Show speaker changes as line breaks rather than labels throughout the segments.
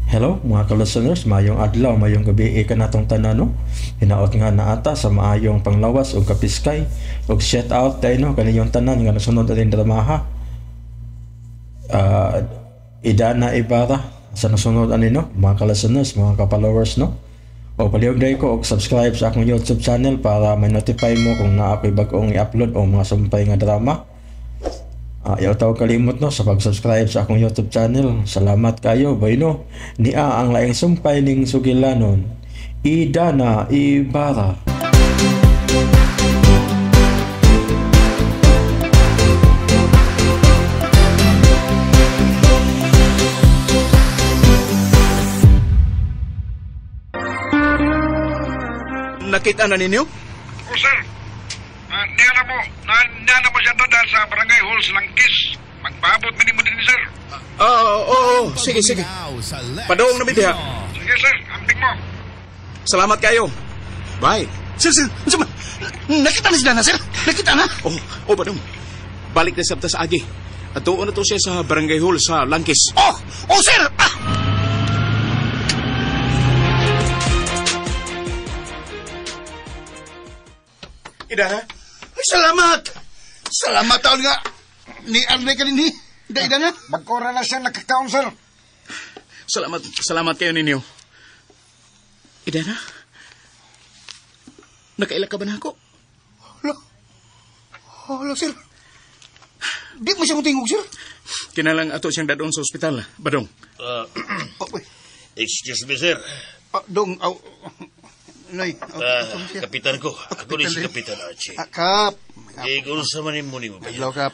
Hello mga ka-listeners, mayong adlaw, mayong gabi ka natong tanan no. Hinaot nga naata sa maayong panglawas o kapiskay og shout out tayo no kaniyong tanan nga nasunod ating dramaha. Idana Ibarra sa nasunod ani no, mga ka-listeners, mga ka-followers no. O palihog day ko og subscribe sa akong YouTube channel para may notify mo kung naa ako'y bag-ong i-upload o mga sumpay nga drama. Ayaw tawag kalimot no sa pag-subscribe sa akong YouTube channel. Salamat kayo, bayno. Nia ang laing sumpay ning sugilanon. Idana Ibarra.
Nakita na ninyo?
O sir, niya na mo siya doon sa barangay hall sa Langkis. Magpaabot mo mo din sir.
Oo. Sige. Padong na bitiha.
Sige sir, amping mo.
Salamat kayo. Bye.
Sir, nakita na sila na, sir? Nakita na?
Oh, Padong. Balik na sabta sa agi. At doon na to siya sa barangay hall sa Langkis.
Oh, sir!
Ida?
Ay, salamat taon nga. Ni Arne ka din, Ida na.
Magkora na siya nakakaon sir.
Salamat kayo ninyo. Ida na? Nakaila ka ba na ako?
Hala, sir. Di mo siya tingog, sir.
Kinalang ato siyang dadon sa ospital, Badong.
Excuse me, sir.
Dong, Nay.
Kapitan ko. Ako din si Kapitan Archie.
Kap.
Kung sa manin mo ni mo ba
Hello, Kap.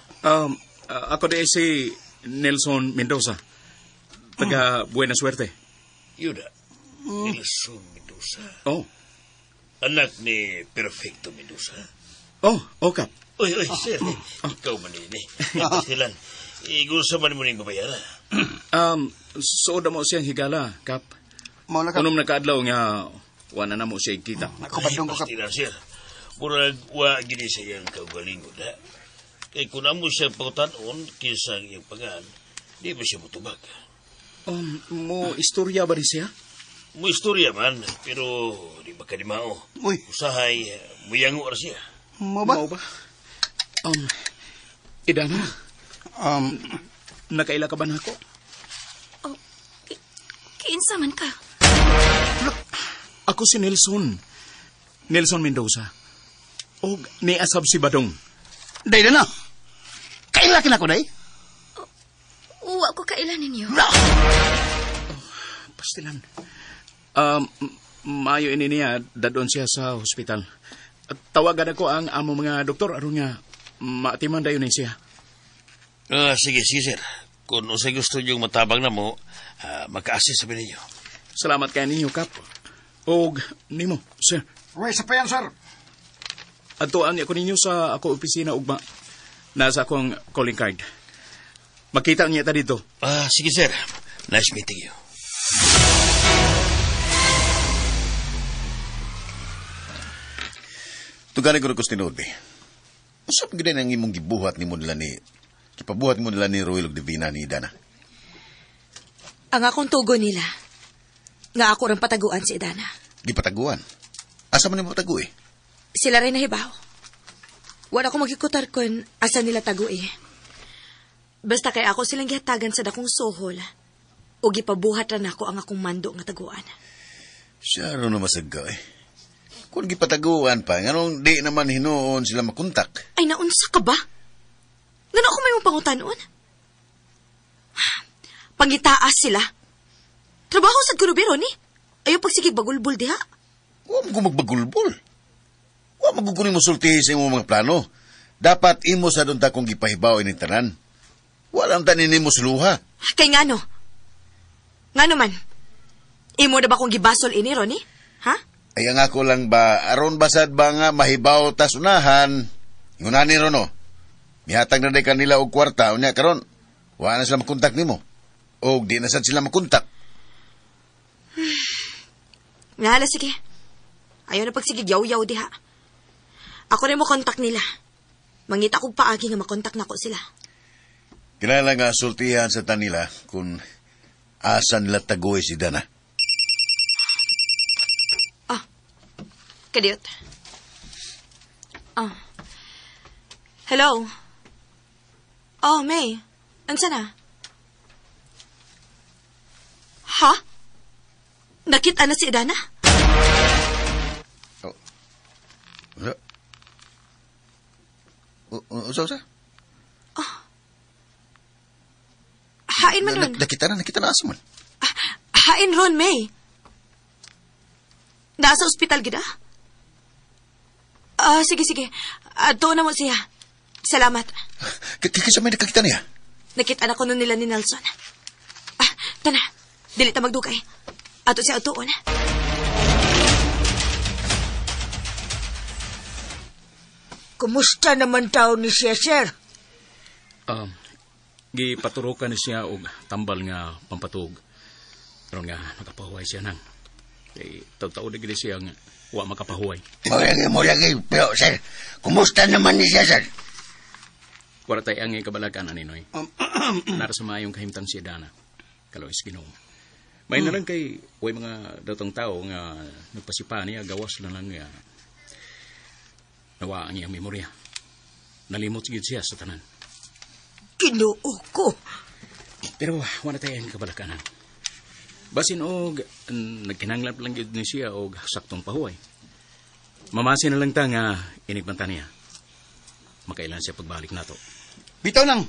Ako din si Nelson Mendoza. Taga Buena Suerte.
Yuda. Nelson Mendoza.
Oh.
Anak ni Perfecto Mendoza.
Oh, Kap.
Uy, sir. Ikaw man din eh. Pastilan. Kung sa manin mo ni mo ba yan?
Sooda mo siyang higala, Kap.
Mauna, Kap.
Unong nakaadlaw nga wala na mo siya kita.
Ako ba dong ko, Kap?
Pastilan, sir. Murag wa gini sa iyang kaugalingod, ha? Kaya kung amo siya pagtanon, kinsa ang iyang pangan, di ba siya mutubag?
Mo istorya ba rin siya?
Mo istorya man, pero di ba kadimao?
Uy.
Usahay, muyango ra siya.
Mo ba?
Ida na. Nakaila ka ba na ako?
Kiinsa man ka?
Ako si Nelson Mendoza. O niasab si Badong.
Day na. Kailakin ako, Day.
Uwa ko kailan ninyo.
Pastilan. Maayo ini niya, dadon siya sa hospital. Tawagan ako ang amo mga doktor, aron nga, maatiman dayon siya.
Sige, sir. Kung usay gusto niyong matabang na mo, maka-assist sabi ninyo.
Salamat kayo ninyo, Kap. O, nimo, sir.
Uy, sa pa yan sir.
Atuan niya ko ninyo sa ako opisina, ugma. Nasa akong calling card. Makita niya ta dito.
Sige, sir. Nice meeting you.
Tugani ko rin tinudbi. Usap gina nang imong gibuhat ni mo nila ni... Kipabuhat mo nila ni Royal Divina ni Dana.
Ang akong tugo nila, nga ako rin pataguan si Dana.
Gipataguan? Asa man ni mo patagu eh?
Sila rin nahibaw. Wala ko magikutar kung asa nila tagu eh. Basta kay ako silang gihatagan sa dakong sohol. O gipabuhat rin ako ang akong mando nga taguan.
Siya rin na masagga eh. Kung gipataguan pa, nganong di naman hinoon sila makuntak.
Ay, naunsa ka ba? Ngano ako may mong pangutanon? Pangitaas sila. Trabaho sa gurubero ni. Ayaw pagsigig bagulbul diha.
Huwag mo magbagulbol. Huwag magugunin mo sultihin sa imong mga plano. Dapat imo sa doon takong gipahibaw ining tanan. Walang tanin mo suluha.
Kay ngano? Ngano man? Imo na ba kong gibasol ini, Ronnie? Ha?
Ay ang ako lang ba, aron basad ba nga mahibaw tas unahan? Ingunan ni Rono. Mihatag na day kanila og kwarta, unya karon. Wala na sila makontak nimo. O di na sad sila makontak.
Nahala, sige. Ayaw na pagsigig yaw-yaw diha. Ako rin mo kontak nila. Mangita kong paagi nga makontak na ko sila.
Kinala nga sultihan sa tanila kung asa nila taguay si Dana.
Kadiyot. Hello? May. Ansa na? Ha? Nakita na si Dana?
Usa?
Hain man ron.
Nakita na asa man.
Hain ron, May. Nasa ospital gida? Sige. Doon na mo siya. Salamat.
Kisa may nakakita niya?
Nakita na ko nun nila ni Nelson. Tana, dili ta magdugay. Ato siya utuon.
Kumusta naman taon ni siya, sir?
Gipaturukan ni siya og tambal nga pampatug. Pero nga makapahuway siya nang. Taw-taw na gini siya nga wa makapahuway.
Mo lagi, pero sir, kumusta naman ni siya, sir?
Wala tayo ang kabalakan, Aninoy. Nara sa mayong kahimtang siya Dana. Kalois Ginoo. May na lang kay way mga datong tao nga nagpasipa niya, gawas na lang nga nawa ang iyang memorya. Nalimot sigid siya sa tanan.
Kinuo ko.
Pero wala tayo ang kabalakanan. Basin og nagkinanglan lang gid ni siya og saktong pahuway. Mamasin na lang ta nga inigbanta niya. Makailan siya pagbalik nato.
Bitaw nang.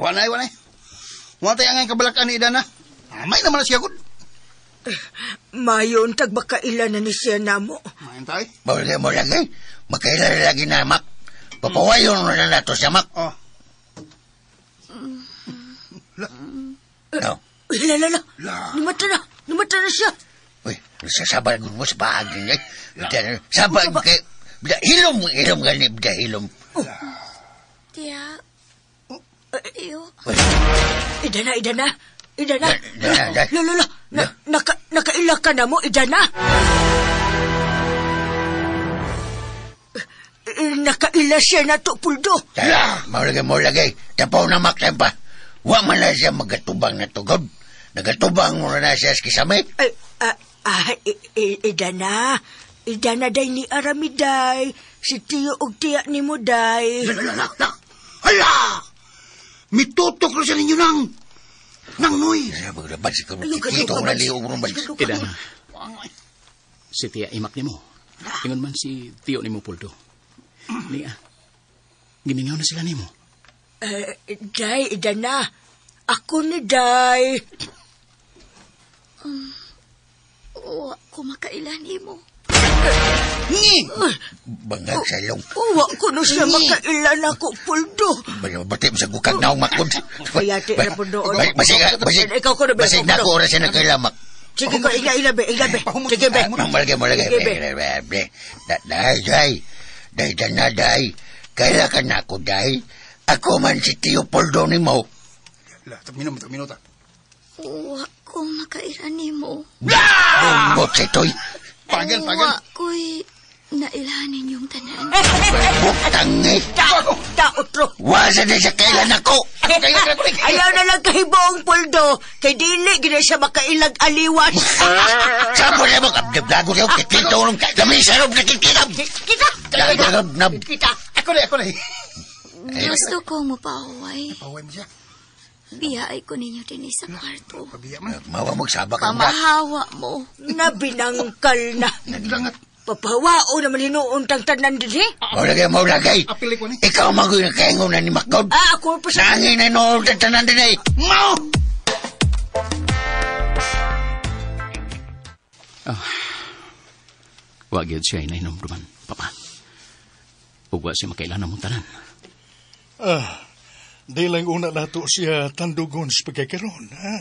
Wala. Wala tayo ang kabalakan ni Dana. May naman na siya gud.
Mayon tag makailan na ni siya namo.
Mayon tayo.
Mo lagi. Makailan lagi na, Mak. Papawayon na nato siya, Mak. No.
Lala. Numata na siya.
Uy, nasasabar mo sa bahagi niya. Sabar kay... Hilom gani, hilom.
Tiya. Iyo.
Idana. Lala. Nakaila ka na mo, Idana. Nakaila siya na to, Puldo.
Mo lagi. Tapaw na, Mak, tempa. Wa man na siya magatubang na tugod. Nagatubang mo na siya sa kisamit.
Idana day ni Aramiday. Si Tiyo og tiya ni mo day.
Hala! Mitutok na siya ninyo nang. Nang noy.
Basi ka kikito na liyo urong balik.
Idana. Si Tiya imak ni mo. Ingon man si Tiyo ni mo, Puldo. Niya. Gimingaw na sila ni mo.
Day, Idana. Ako ni Day.
Wa ko makailan mo.
Bangag sa ilong.
Wa ko na siya makailan ako, Puldo.
Bati mo sa gukag na umakod.
Kayati na po doon.
Basig na ko oras na kailamak.
Sige ko, ilabi. Sige, be.
Malagay. Day, Dana. Kaila ka na ako, Day. Ako man si Tio Poldo ni mo.
Minuta.
Wa ko makailan mo.
Bumbot sa ito'y.
Pagal.
Wa ko'y nailanin yung tanan.
Butang eh.
Taotro.
Wasa na siya kailan ako.
Ayaw na lang kahibong, Puldo. Kay dili, gina siya makailag aliwan.
Sabo na mo, kabdablago niyo, kititulong, lamisarob na kitinam.
Kita.
Ako na.
Gusto ko mo pahuway.
Pahuway mo siya.
Biyay ko ninyo din sa kwarto.
Pabiya man.
Mawa magsabak ang
Pamahawa mo.
Nabinangkal na.
Naglangat.
Papawao naman hinuon tang tanan din, eh.
Maulagay.
Apili ko ni.
Ikaw magoy na kaingon na ni Makod.
Ako pa sa...
Nangin na noon ang tanan din eh.
Mau!
Wagid siya inainom duman, Papa. Ugwa siya makailan mong tanan.
Di lang una nato siya tandugon sa pagkakaroon, ha?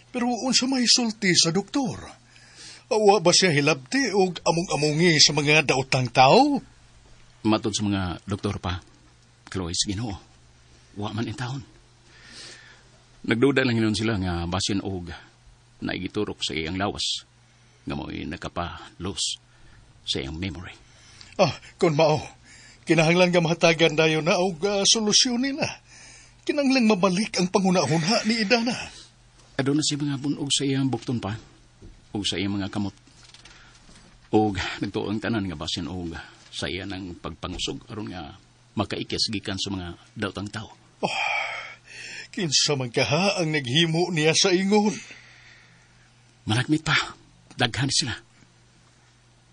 Pero unsa may sulti sa doktor? Awa ba siya hilabti o among-amungi sa mga daotang tao?
Matod sa mga doktor pa, Chloe's Ginoo, wa man in taon. Nagduda lang yun sila nga basin og naigiturok sa iyang lawas nga mo'y nagkapa-los sa iyang memory.
Kung mao, kinahanglan nga mahatagan dayo na og solusyon nila. Kinahanglan mabalik ang panghuna-huna ni Idana.
Adto na si mga bunog sa iyang bukton pa o sa iyang mga kamot. O nagtuo ang tanan nga basin o sa iya ng pagpangusog aron nga makaikis gikan sa mga daotang tao.
Kinsa man kaha ang naghimo niya sa ingon.
Malagmit pa. Daghan sila.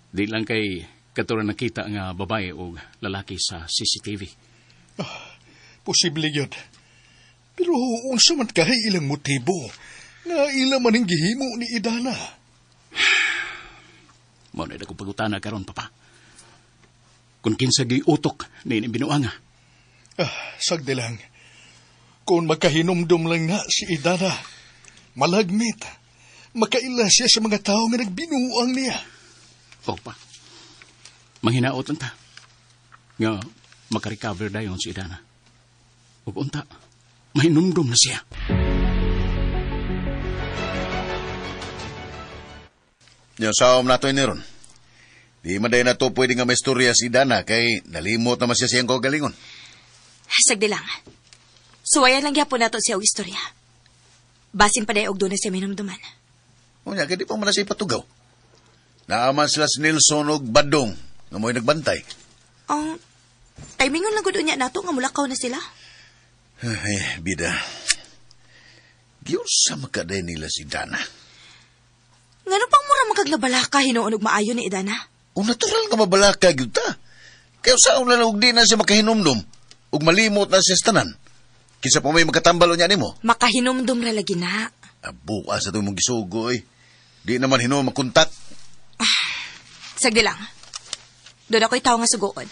Di lang kay katuran nakita nga babae o lalaki sa CCTV.
Posible yun. Pero unsa man kahay ilang motibo nga ila man ang gihimo ni Idana.
Mao na akong pagutana karon, Papa. Kung kinsa giutok ni binuanga.
Sagdi lang. Kung makahinumdum lang na si Idana, malagmit, makaila siya sa mga tao nga nagbinuang niya.
Pa. Manghinaot lang ta. Nga makarecover dayon si Idana. Ug unta, mahinumdum na siya.
Yung saom na to ron. Di maday na to pwede nga may storya si Idana kay nalimot naman siya siyang kagalingon.
Sagdi lang. Suwayan lang gyapon nato siya og istorya. Basin pa day og doon na siya minumduman.
O niya, kaya di pa man na siya patugaw. Naaman sila si Nelson og Badong nga mo'y nagbantay.
Timingon lang gud unya nato nga mulakaw na sila.
Ay, bida. Giyos sa makaday nila si Dana.
Ngano pang mura magkaglabalaka hinuon og maayo ni Idana?
O natural nga mabalaka gyud ta. Kaya sa una og di na siya makahinumdum ug malimot na siya sa tanan. Kinsa pa may magkatambalo niya nimo?
Makahinumdum ra lagi na.
Bukas sa mong gisugo eh. Di naman hinuon makontak.
Sagdi lang. Doon ako'y tao nga sugoon.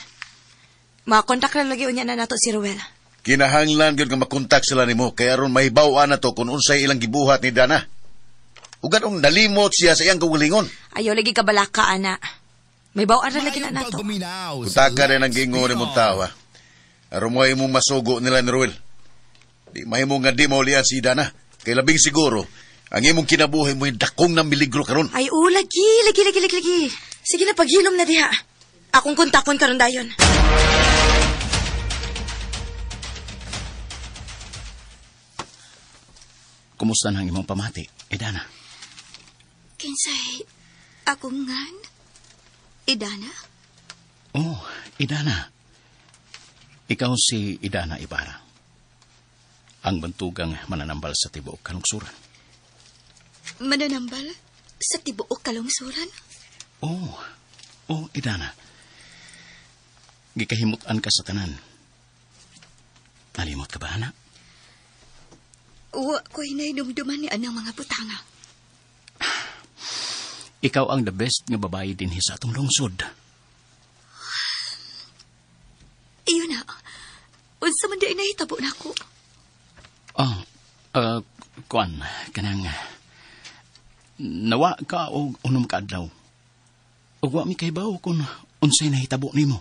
Makakontak ra lagi unya na nato si Ruel.
Kinahanglan gyud nga makontak sila nimo kay aron mahibaw-an na to kung unsay ilang gibuhat ni Dana. Ug ganong nalimot siya sa iyang kagalingon.
Ayaw lagi kabalaka, ana. May bawaan ra lagi na nato.
Kutaka rin ang gingon ni mong tawa. Aron mo imong masugo nila ni Ruel. Di mahimo nga di maulian si Dana. Kay labing siguro, ang imong kinabuhi mo yung dakong ng miligro karon.
Ay, lagi. Sige na, paghilom na diha. Akong kontakon karon dayon.
Kumusta na ang imong pamati, Idana?
Kinsay, ako ngan? Idana?
Oh, Idana. Ikaw si Idana Ibarra. Ang bantugang mananambal sa tibuok kalungsuran.
Mananambal sa tibuok kalungsuran?
Oh, Idana. Gikahimutan ka sa tanan. Nalimot ka ba, anak?
Wa ko'y nainumduman ni anang mga butanga.
Ikaw ang the best nga babae din sa atong lungsod.
Iyon na. Unsa man di nahitabo na ako.
Kuan, kanang nawa ka o unom ka adlaw. O wa mi kaybaw kung unsay nahitabo nimo.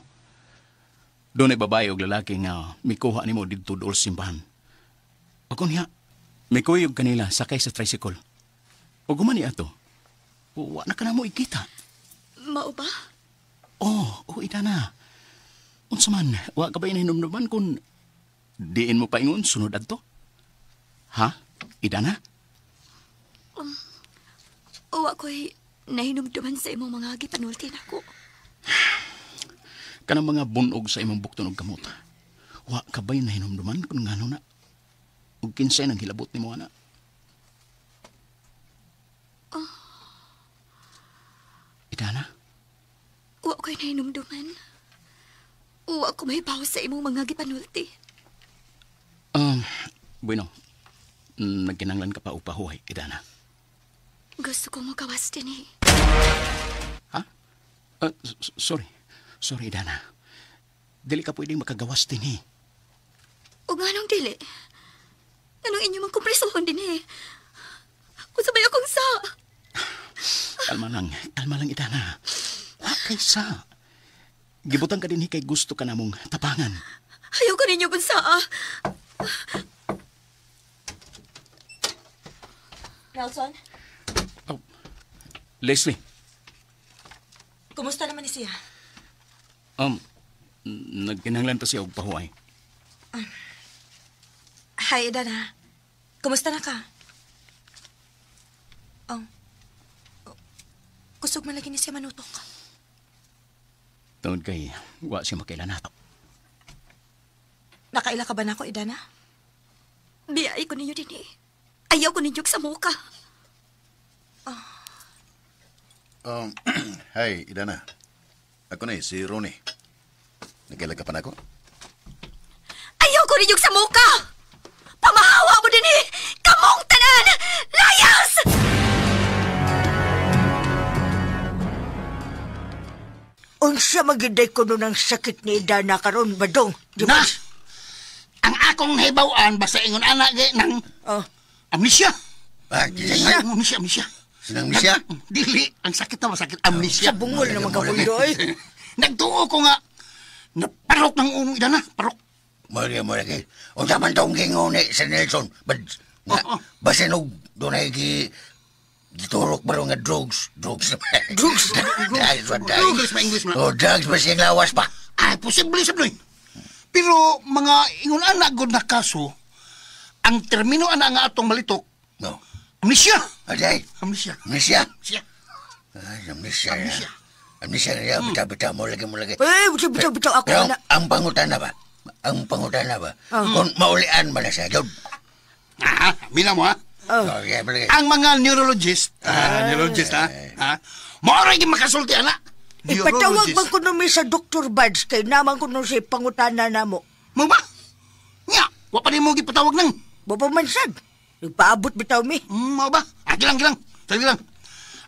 Doon ay babae o lalaki nga mikuha nimo didto dool simbahan. O kung niya, may kuyog kanila sakay sa tricycle. O gumani ato. Wa na ka na mo ikita.
Mao ba?
Idana. Unsa man, wa ka ba inahinumduman kung diin mo paingon sunod adto? Ha? Idana?
Wa ko'y nahinumduman sa imong mga gipanulti nako.
Kanang mga bunog sa imong bukton og kamot. Wa ka ba'y nahinumduman kung ngano na? Ug kinsay nang hilabot nimo ana? Idana?
Wa ko'y nahinumduman. Wa ko mahibaw sa imong mga gipanulti.
Bueno. Nagkinanglan ka pa upahuhay, Idana.
Gusto ko magawas din eh.
Ha? Sorry. Sorry, Idana. Dili ka pwedeng makagawas din eh.
O nga nung dili? Anong inyo mang kompresohon din eh? Kung sabay akong sa...
Kalma lang, Idana. Kaysa. Gibutang ka din kay gusto ka namong tapangan.
Ayaw ka ninyo kung sa...
Nelson?
Leslie.
Kumusta naman ni siya?
Nagkinanglan pa siya og pahuay.
Hi, Idana. Kumusta na ka? Kusog man lagi ni siya manutok.
Tungod kay, wa siya makailan nato.
Nakaila ka ba na ako, Idana?
Biyay ko ninyo din eh. Ayaw ko ninyo sa muka.
Hi, Idana. Ako na si Ronnie. Nagkailag ka pa na ako?
Ayaw ko ninyo sa muka! Pamahawa mo din eh! Kamong tanan! Layas!
Unsa magiday ko nun ang sakit ni Idana karon badong?
Na! Ang akong nahibawan basta ingon anak ng amnesia. Amnesia.
Sinang misya?
Dili, ang sakit na masakit. Amnesia.
Sa bungol naman ka pundo eh.
Nagtuo ko nga na parok ng unong Idana. Parok.
Mo lagi. O taman taong gingone sa Nelson. Basin og dunay giturok baro nga drugs. Drugs?
English man.
O drugs ba siyang lawas pa?
Ay, posible sabloy. Pero mga ingon anak gud na kaso, ang termino ana nga atong malitok,
No.
amnesia.
Aday.
Amnesia.
Amnesia?
Siya.
Ay, amnesia. Amnesia na yan. Bita mo lagi.
Bitaw ako
Pero
na.
ang pangutana ba? Kung maulian ba na siya, Jod?
Mina mo ha?
Okay, malagay.
Ang mga neurologist, maoray gi makasulti ana.
Ipatawag bang ko nun sa Dr. Buds kay naman ko nun siya pangutana na mo.
Mo ba? Nya, wa pa ni mo gipatawag nang.
Bapamansan. Nagpaabot bitaw mi.
Mo ba? Gilang. Sige lang.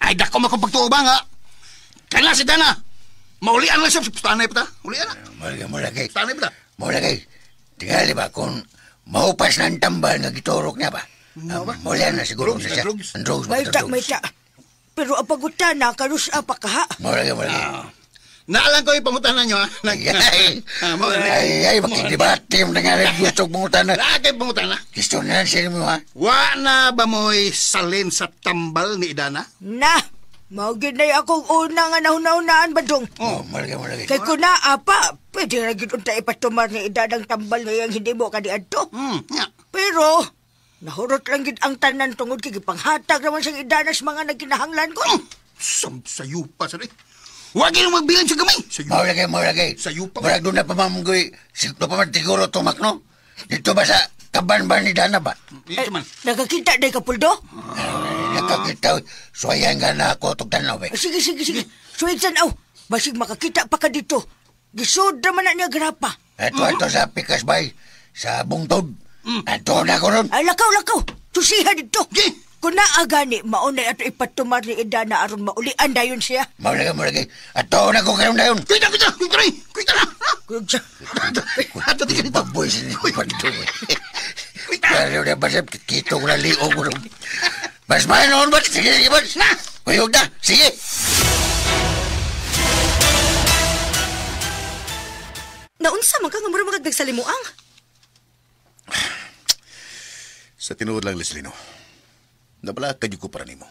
Ay, dako mo kong pagtuo ba nga? Kaya si Dana, maulian lang siya sa pustanay pa ta. Ulian na.
Malagay.
Pustanay pa ta.
Malagay. Tingali ba kung maupas na ang tambal nga giturok niya ba? Maulian na siguro siya. Ang drugs ba?
May ta. Pero ang pagutana, karus apa ka ha?
Malagay.
Naalang ko yung pangutanan nyo, ha?
Ay, makikibati yung nangyari gusto pangutana.
Lagay pangutanan.
Gusto na siya mo, ha?
Wa na ba mo'y salin sa tambal ni Idana?
Na, mauginay akong una nga nauna-unaan badong.
Malagay.
Kay ko na apa, pwede na gid unta ipatumar ni Idanang tambal ngayang hindi mo kadiadto. Pero, nahurot lang gid ang tanan tungod kay gipanghatag naman siyang Idanas mga nagkinahanglan ko.
Sayo pa sa rin. Huwag yung magbilang sa gamay.
Malagay.
Sayo pa.
Marag doon na pamamunggoy. Siguro pa man siguro tumak, no? Dito ba sa kaban ba ni Dana ba?
Nakakita day ka, Puldo?
Nakakita. Suwayan nga na ako itong tanaw, eh.
Sige. Suwag tanaw. Basig makakita pa ka dito. Gisod naman na niya grapa.
Ito sa pikas bay. Sa bungtod. Ito na ko ron.
Ay, lakaw. Tusiha dito. Kung naagani, maunay ato ipatumar ni Idana aron maulian dayon siya.
Malagay. Ito na ko karon dayon.
Kuita na.
Kudsa.
Ato di ka dito.
Baboy siya. Pero na ba siya, kito ko na liog ko ron. Mas mahin noon ba? Sige, bas. Kuyog na. Sige.
Naunsa man ka nga mura magagdagsalimuang?
Sa tinuod lang, Leslie, no? Nabala kadyo ko para nimo.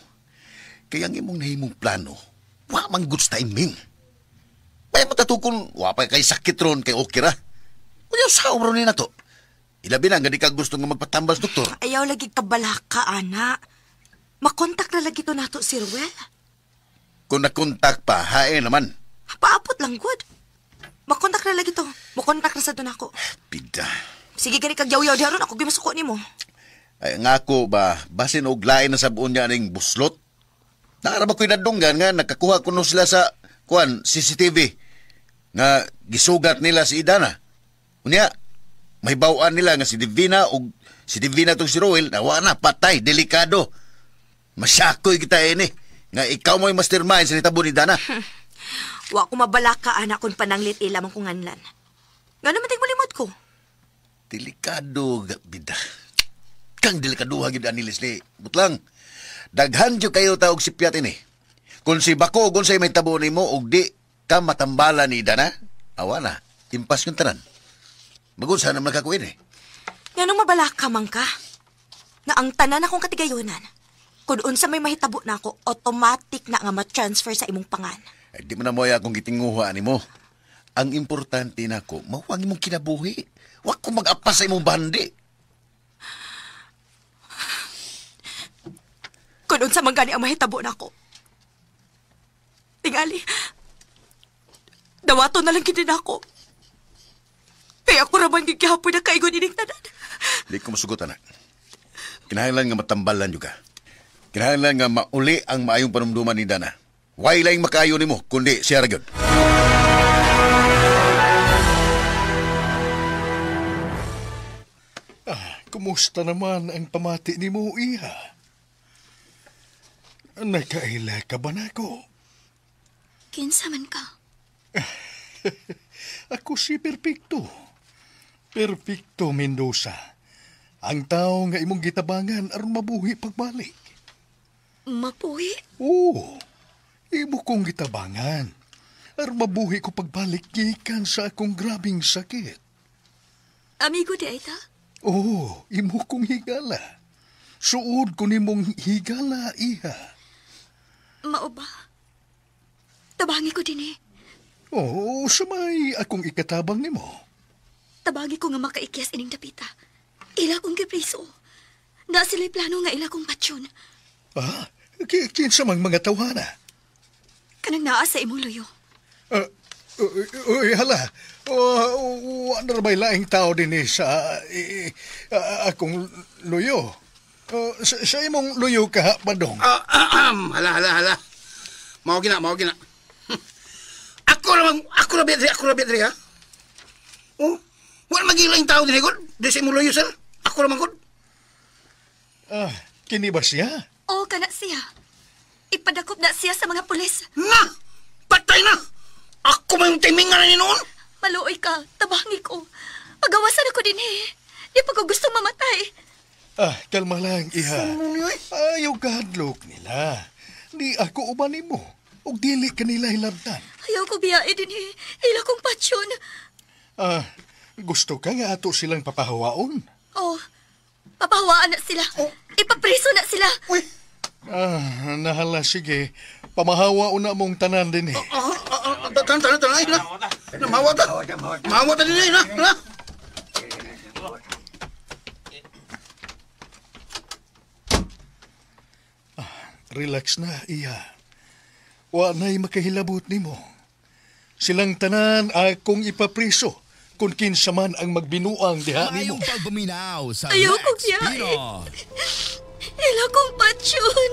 Kaya ang imong nahimong plano, wa man goods timing. Kaya matatukon, wa pa kay sakit ron kay okay ra. Kaya sa ron ni na to. Ilabi na, nga di ka gusto nga magpatambal, doktor.
Ayaw lagi kabalaka, ana. Makontak na lagi to nato si Ruel.
Kung nakontak pa, hae naman.
Paapot lang, good. Makontak na lagi to. Makontak na sa doon ako.
Pida.
Sige, gani kag yaw-yaw diharon ako gimasuko nimo.
Ay, nga ako ba, basin og lain na sabon niya ning buslot? Nakaraba ko'y nadunggan nga, nakakuha ko no sila sa, CCTV. Nga, gisugat nila si Idana. Unya, may bawaan nila nga si Divina o si Divina tong si Roel, nawa na, patay, delikado. Masyakoy kita nga ikaw mo'y mastermind sa nitabo ni Dana.
Wa ko mabalaka, anak kung pananglit ilamang kong nganlan. Nga naman tingmalimod ko.
Delikado, bida. Kang delikado hagid ani Leslie. Butlang, daghan jud kayo taog si Piat ini. Kung si Bako, kung sa'y may tabo ni mo, og di ka matambala ni Dana, awa na, impas yung tanan. Bagun sana magkakuin
Nga nung mabalaka man ka, na ang tanan akong katigayonan, kung unsa may mahitabo na ako, automatic na nga ma-transfer sa imong pangan.
Di mo na mo akong gitinguha ni mo. Ang importante na ko, mawag imong kinabuhi. Wag ko mag-apas sa imong bandi.
Kung sa mga ang mahitabo na ko. Tingali, dawato na lang ginin ako. Kaya ako raman gigihapon na kaigon ining tanan.
Di ko masugot, anak. Kinahanglan nga matambalan juga. Kinahanglan nga mauli ang maayong panumduman ni Dana. Way laing makaayo nimo, kundi siya ra gyud.
Kumusta naman ang pamati ni mo, iha? Nakaila ka ba na ko?
Kinsa man ka?
Ako si Perfecto. Perfecto Mendoza. Ang tao nga imong gitabangan aron mabuhi pagbalik.
Mapuhi?
Oo. Imo kong gitabangan. Aron mabuhi ko pagbalik gikan sa akong grabing sakit.
Amigo di ay ta?
Oo, imo kong higala. Suod ko nimong higala, iha.
Mao ba? Tabangi ko din eh.
Oo, samay akong ikatabang nimo.
Tabangi ko nga makaikyas ining dapita. Ila kong gipriso. Na sila'y plano nga ila kong patsyon.
Ah, kinsa mang mga tawhana?
Kanang naa sa imong luyo.
Uy, hala. Ano na ba'y laing tao din sa akong luyo? Sa imong luyo ka, Badong?
Hala. Mao gina. Ako na betri, ha? Oh, wala magilang tao din, God. Di sa imong luyo, sir. Ako naman, God.
Kini ba siya?
Oo, kana siya. Ipadakop na siya sa mga pulis.
Na! Patay na! Ako may yung timingan na ni noon.
Maluoy ka, tabangi ko. Pagawasan ako din eh. Di pa ko gusto mamatay.
Kalma lang, iha. Ayaw kahadlok nila. Di ako ubanin mo. O dili ka nila hilabtan.
Ayaw ko biyae din eh. Ila kong patsyon.
Gusto ka nga ato silang papahawaon?
Oh, papahawaan na sila. Ipapriso na sila.
Uy!
Nahala, sige. Pamahawaon na mong tanan din eh.
Tanan, na. Mawata. Mawata din eh, na.
Relax na, iya. Wa na'y makahilabot nimo. Silang tanan akong ipapriso kung kinsa man ang magbinuang diha nimo.
Mayong pagbuminaw sa
Ayaw
Lex
kong biyahe.
Pino.
Ila kong patsyon.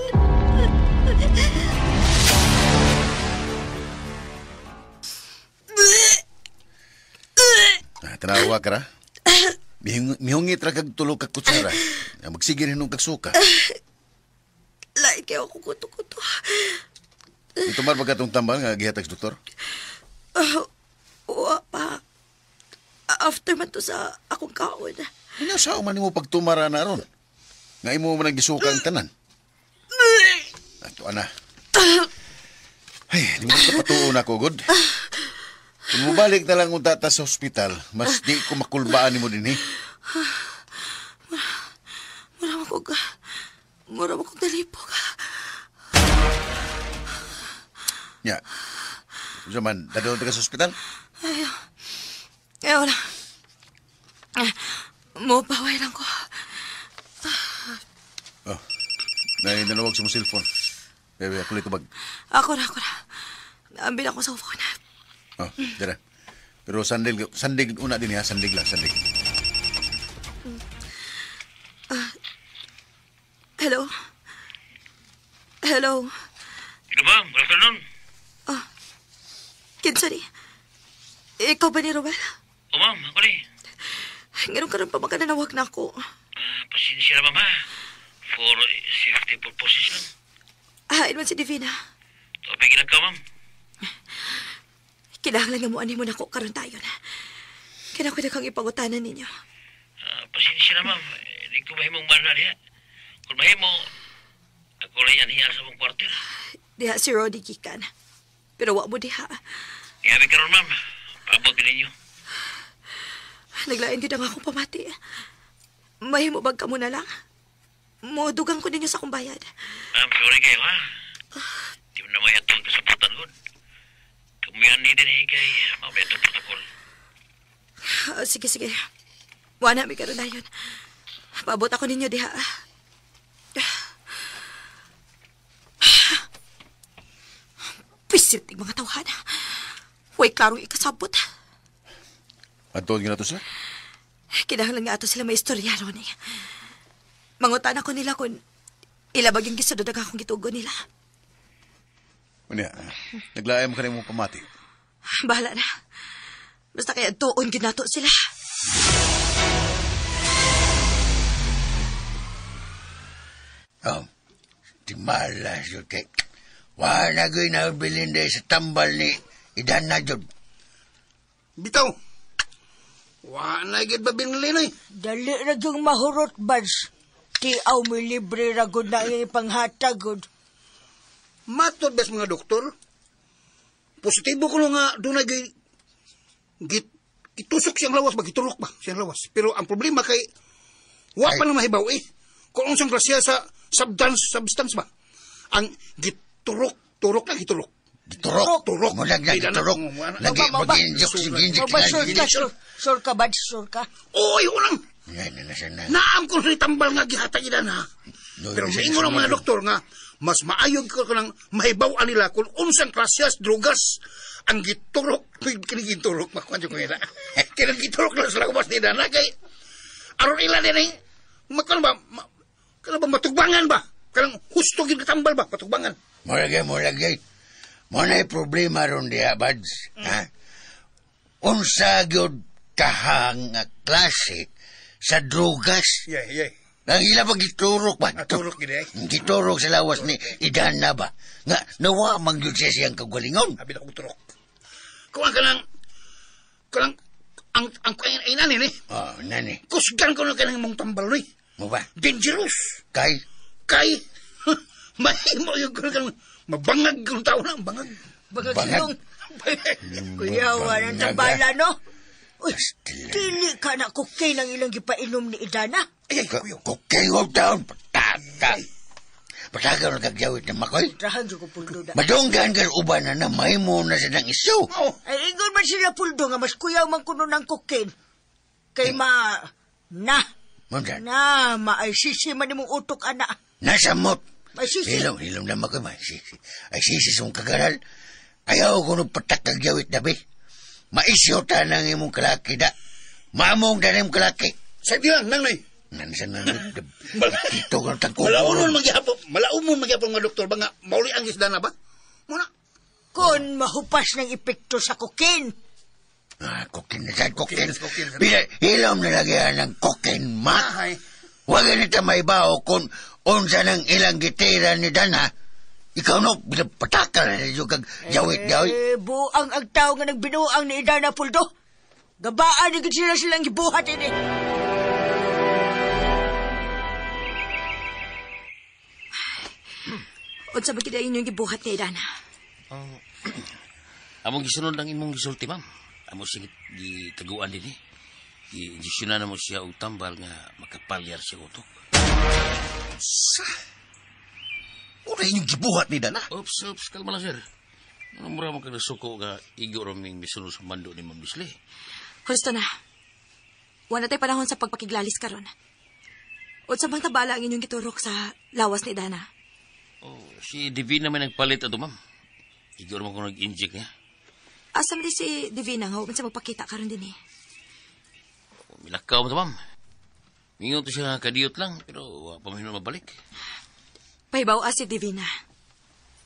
Tanawa ka ra? Mihungit ra kag tulo kag kutsara. Magsigir hinong kag suka.
Lain kayo ako kuto-kuto.
Ito man ba katong tambal nga gihatag sa doktor?
Wa pa. After man to sa akong kaon.
Ano sa man mo pagtumara na ron? Nga imo man gisuka ang tanan. Ato ana. Ay, di mo ka patuon ako, God. Kung mubalik na lang unta ta sa ospital, mas di ko makulbaan nimo dinhi.
Mura mo kong dalipog.
Nya. Zaman, dadon ka sa ospital?
Ayaw lang. Mupaway lang ko.
Oh, nanawag sa mong cellphone. Bebe, ako litubag.
Ako na. Naambil ako sa phone.
Oh, dira. Pero sandig una din ha, sandig.
Hello?
Ito ba? Good afternoon.
Kinsa ni? Ikaw ba ni Romel?
O ma'am, ako ni.
Ngayon ka rin pa magkananawag na ako.
Pasensya na ma'am ha. For safety purposes lang.
Hain man si Divina.
Papigilan ka ma'am.
Kinahanglan nga mo ani mo na ko karon tayo na. Kinakita kang ipangutanan ninyo.
Pasensya na ma'am. Hindi ko mahimong mana diha. Kung mahimo, ako lang yan hiya sa mong kwartir.
Diha si Roddy gikan. Pero wa mo diha.
Iabi ka ron ma'am. Paabot din ninyo.
Naglain din ang akong pamati. Mahimo bag ka muna lang. Modugang ko ninyo sa akong bayad.
Ma'am, sorry kayo ha. Di mo na may atong kasabutan ko. Kumuyan ni din eh kay mamaya itong protokol.
Sige. Wala mi karon dayon. Paabot ako ninyo diha. Buisit ng mga tawhan. Huwag klarong ikasabot.
Ato nga to sila?
Kinahanglan nga ato sila may istorya, Ronnie. Mangutan ako nila kung ilabag yung gisadod ang akong gitugo nila.
Unya, naglaay mo ka na mong pamati.
Bahala na. Basta kaya tuon ginato sila.
Oh, di malas yun kay. Wala gawin na Belinda sa tambal ni Idan na dyan.
Bitaw. Wala gid ba binili
Dali na yung mahurot, Bads. Ti aw mo libre ragod na yung ipanghatagod.
Matod bes mga doktor. Positibo ko nga doon na gitusok siyang lawas ba, giturok ba siyang lawas. Pero ang problema kay wa pa na mahibaw kung unsang klasya sa substance ba. Ang giturok na giturok.
Turok. Mulag na giturok. Lagi mag-injok.
Sur ka, Bads, sur ka.
Oy, unang. Naam ko sa tambal nga gihatag ina na. Pero maingon ang mga doktor nga, mas maayog ko ng mahibaw nila kung unsang klasyas, drogas, ang giturok, kinigiturok, makuha ko nila. Kinigiturok lang sila kumas nila na kay, aron ila din ay, kano ba matugbangan ba? Kanang husto gid katambal ba, matugbangan?
Mulagay. Muna yung problema ron diya, Bads. Unsa gyud kahang klase sa drogas.
Yeah.
Ang ila pag giturok ba?
Turok gid ay.
Giturok sa lawas ni Idana ba? Nga, nawa mang yun siya siyang kagalingon.
Abi na kong turok. Kung ang nani ni.
Oh, nani.
Kusgan ko na kanang mong tambal ni.
Mo ba?
Dangerous.
Kay?
Mahimo yung kang mabangag kung tao na, bangag.
Bangag. Kuya, walang tambala, no? Uy, dili ka na cocaine ang ilang gipainom ni Idana.
Ay, kuya.
Cocaine hold down. Pataga na kagyawit na makoy.
Trahan ko puldo na.
Madunggan ka uban na may mo na siya ng iso.
Ay, ingon man sila puldo nga, mas kuyaw man kuno ng cocaine. Kay maaysisi man imong utok, ana.
Nasa mot.
Ay, sisi.
Hilom na makoy, sisi. Ay, sisi song kagaral. Ayaw ko nung patakagyawit na, be. Maisyo ta ng imong kalaki da. Mamong da ng kalaki.
Sa diyan, nanay.
Nansan na dito ko tagko.
Malaumon magyapon mga doktor ba nga mauli ang isda na ba? Muna.
Kon mahupas ng epekto sa cocaine.
Cocaine na saan, cocaine. Bila, hilom na lagyan ng cocaine, ma. Huwag ganito may bao kung unsa ng ilang gitira ni Dana. Ikaw no, bila patakal na yung kag jawit-jawit.
Buang ang tao nga nagbinuang ni Idana Puldo. Gabaan ni sila silang gibuhat ini.
Unsa ba gid inyong gibuhat ni Idana?
Among gisunod ang imong gisulti, ma'am. Amo sige gitaguan din i-injeksyonan na mo siya og tambal nga makapalyar siya utok.
Una inyong gibuhat ni Dana.
Oops, kalma lang, sir. Ano mura mo kang nasuko nga igo raming misunod sa mando ni Ma'am Bisli.
Gusto na. Wala tayo panahon sa pagpakiglalis karon. Unsa bang tabala ang inyong giturok sa lawas ni Dana?
Si Divina may nagpalit ato, ma'am. Igo raman ko nag-inject niya.
Asam di si Divina nga, huwag sa magpakita karon din eh.
Milakaw mo ito, ma'am. Mingon to siya kadiyot lang, pero pamahino mabalik.
Pahibaw si Divina.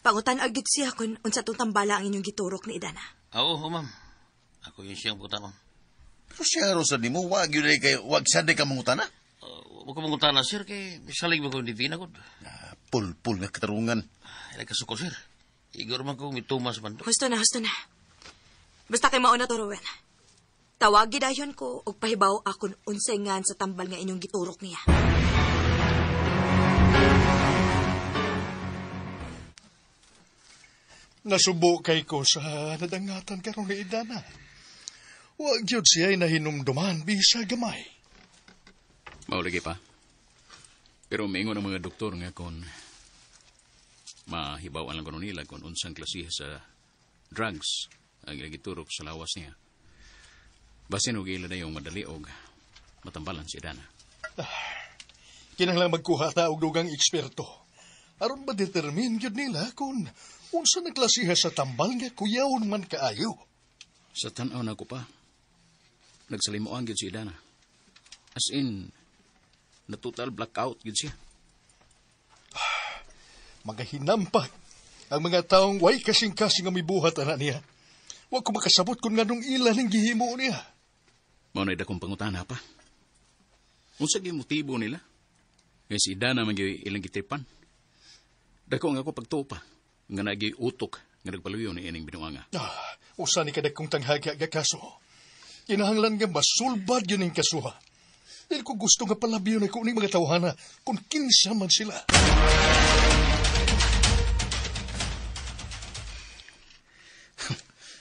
Pangutan agad siya kung unsa itong tambala ang inyong giturok ni Idana.
Oo, ma'am. Ako yung siyang puta, ma'am.
Pero siya rosa di mo, wag saday ka mangutana.
Huwag ka mangutana, sir, kay salig mo ko Divina ko.
Pul nga katarungan.
Ay, kasuko, sir. Igor man ko mitumas man.
Husto na. Basta kay mauna to, Rowan. Tawagi dayon ko og pahibaw akon unsay ngan sa tambal nga inyong giturok niya.
Nasubo kay ko sa nadangatan karon ni Idana. Huwag yun siya'y nahinumduman bisa gamay.
Maulagi pa. Pero maingon ang mga doktor nga kung mahibawan lang ko nila kung unsang klasihe sa drugs ang giturok sa lawas niya. Basin og ila na yung madali og matambalan si Dana.
Kinahanglan magkuha ta og dugang eksperto Aron ba determine yun nila kung unsa naglasiha sa tambal nga kuyawon man kaayo?
Sa tanaw na ko pa, nagsalimuan yun si Dana. As in, na total blackout yun siya.
Magahinampak ang mga taong way kasing-kasing nga mibuhat ana niya. Wa ko makasabot kung nganong ilan ang gihimo niya.
Maunay dakong pangutana pa. Unsa gyud motibo nila? Nga si Dana man gyud ilang gitipan. Dako nga ako pagtupa nga nagi utok nga nagpaluyo ni ining binuanga.
Usa ni kadag kong tanghaga nga kaso. Kinahanglan nga masulbad yun ang kasuha. Dahil ko gusto nga palabiyo na kuning mga tawhana kung kinsa man sila.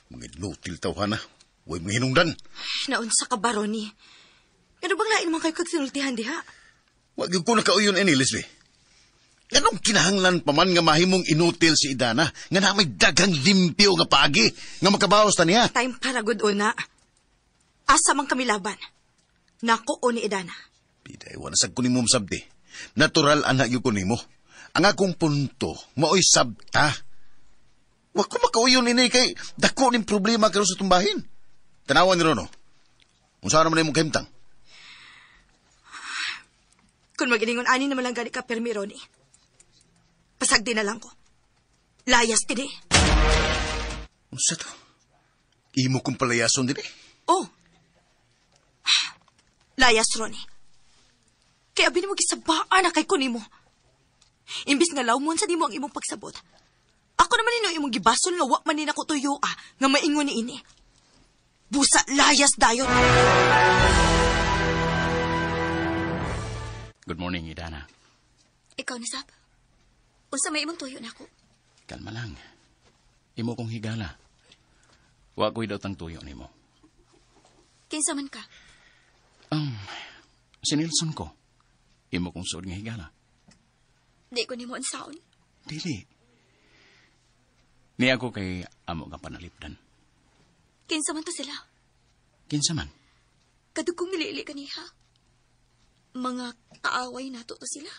Mga inutil tawhana. Huwag mo hinungdan.
Naunsa ka ba, Ronnie? Ano bang lain man kayo kagsinultihan diha?
Huwag yung ko nakauyon Leslie. Anong kinahanglan pa man nga mahimong inutil si Idana nga na may daghang limpyo nga paagi nga makabawas ta niya?
Time para good una. Asa man kami laban. Nako o ni Idana.
Piday, wala sag kunin mo masabdi. Natural anak yung kunin mo. Ang akong punto, mao'y sabta. Huwag ko makauyon ini kay dako ning problema karon sa tumbahin. Tanawan ni Rono. Unsa naman imong kahimtang?
Kung maginingon ani naman lang gani ka permi, Ronnie. Pasagdi na lang ko. Layas kini.
Unsa to? Imo kong palayason din eh.
Oh. Layas, Ronnie. Kaya bini mo gisabaan na kay kunimo. Imbis nga lawmon sa di mo ang imong pagsabot. Ako naman ino imong gibasol nga wa man ni nako tuyo nga maingon ni ini. Busa layas dayon.
Good morning, Idana.
Ikaw na, Sab. Unsa may imong tuyo na ako?
Kalma lang. Imo kong higala. Wa ko'y daw tang tuyo nimo.
Kinsa man ka?
Si Nelson ko. Imo kong suod nga higala.
Di ko nimo unsaon.
Dili. Ni ako kay amo nga panalipdan.
Kinsa man to sila?
Kinsa man?
Kadugong nilili kaniha. Mga kaaway nato to sila.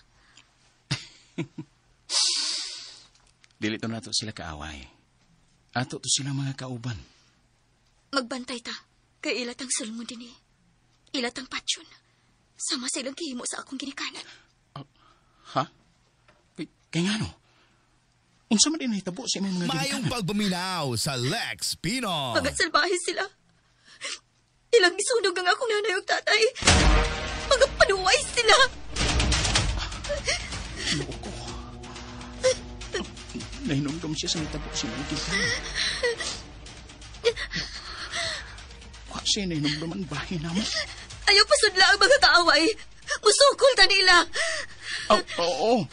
Dili to nato sila kaaway. Ato to sila mga kauban.
Magbantay ta. Kay ilatang sulmo din eh. Ilatang patsyon. Sama sa ilang kihimo sa akong ginikanan.
Ha? Kaya nga no? Unsa man din hitabo sa imong mga ginikanan?
Mayong pagbuminaw sa Lex Pinoy.
Mga salbahe sila. Ilang isunog ang akong nanay ug tatay. Mga panuway sila.
Loko. Nahinumdum siya sa hitabo sa imong ginikanan. Wa siya nahinumduman bahin naman.
Ayaw pasudla ang mga kaaway. Musukol ta nila.
Oo.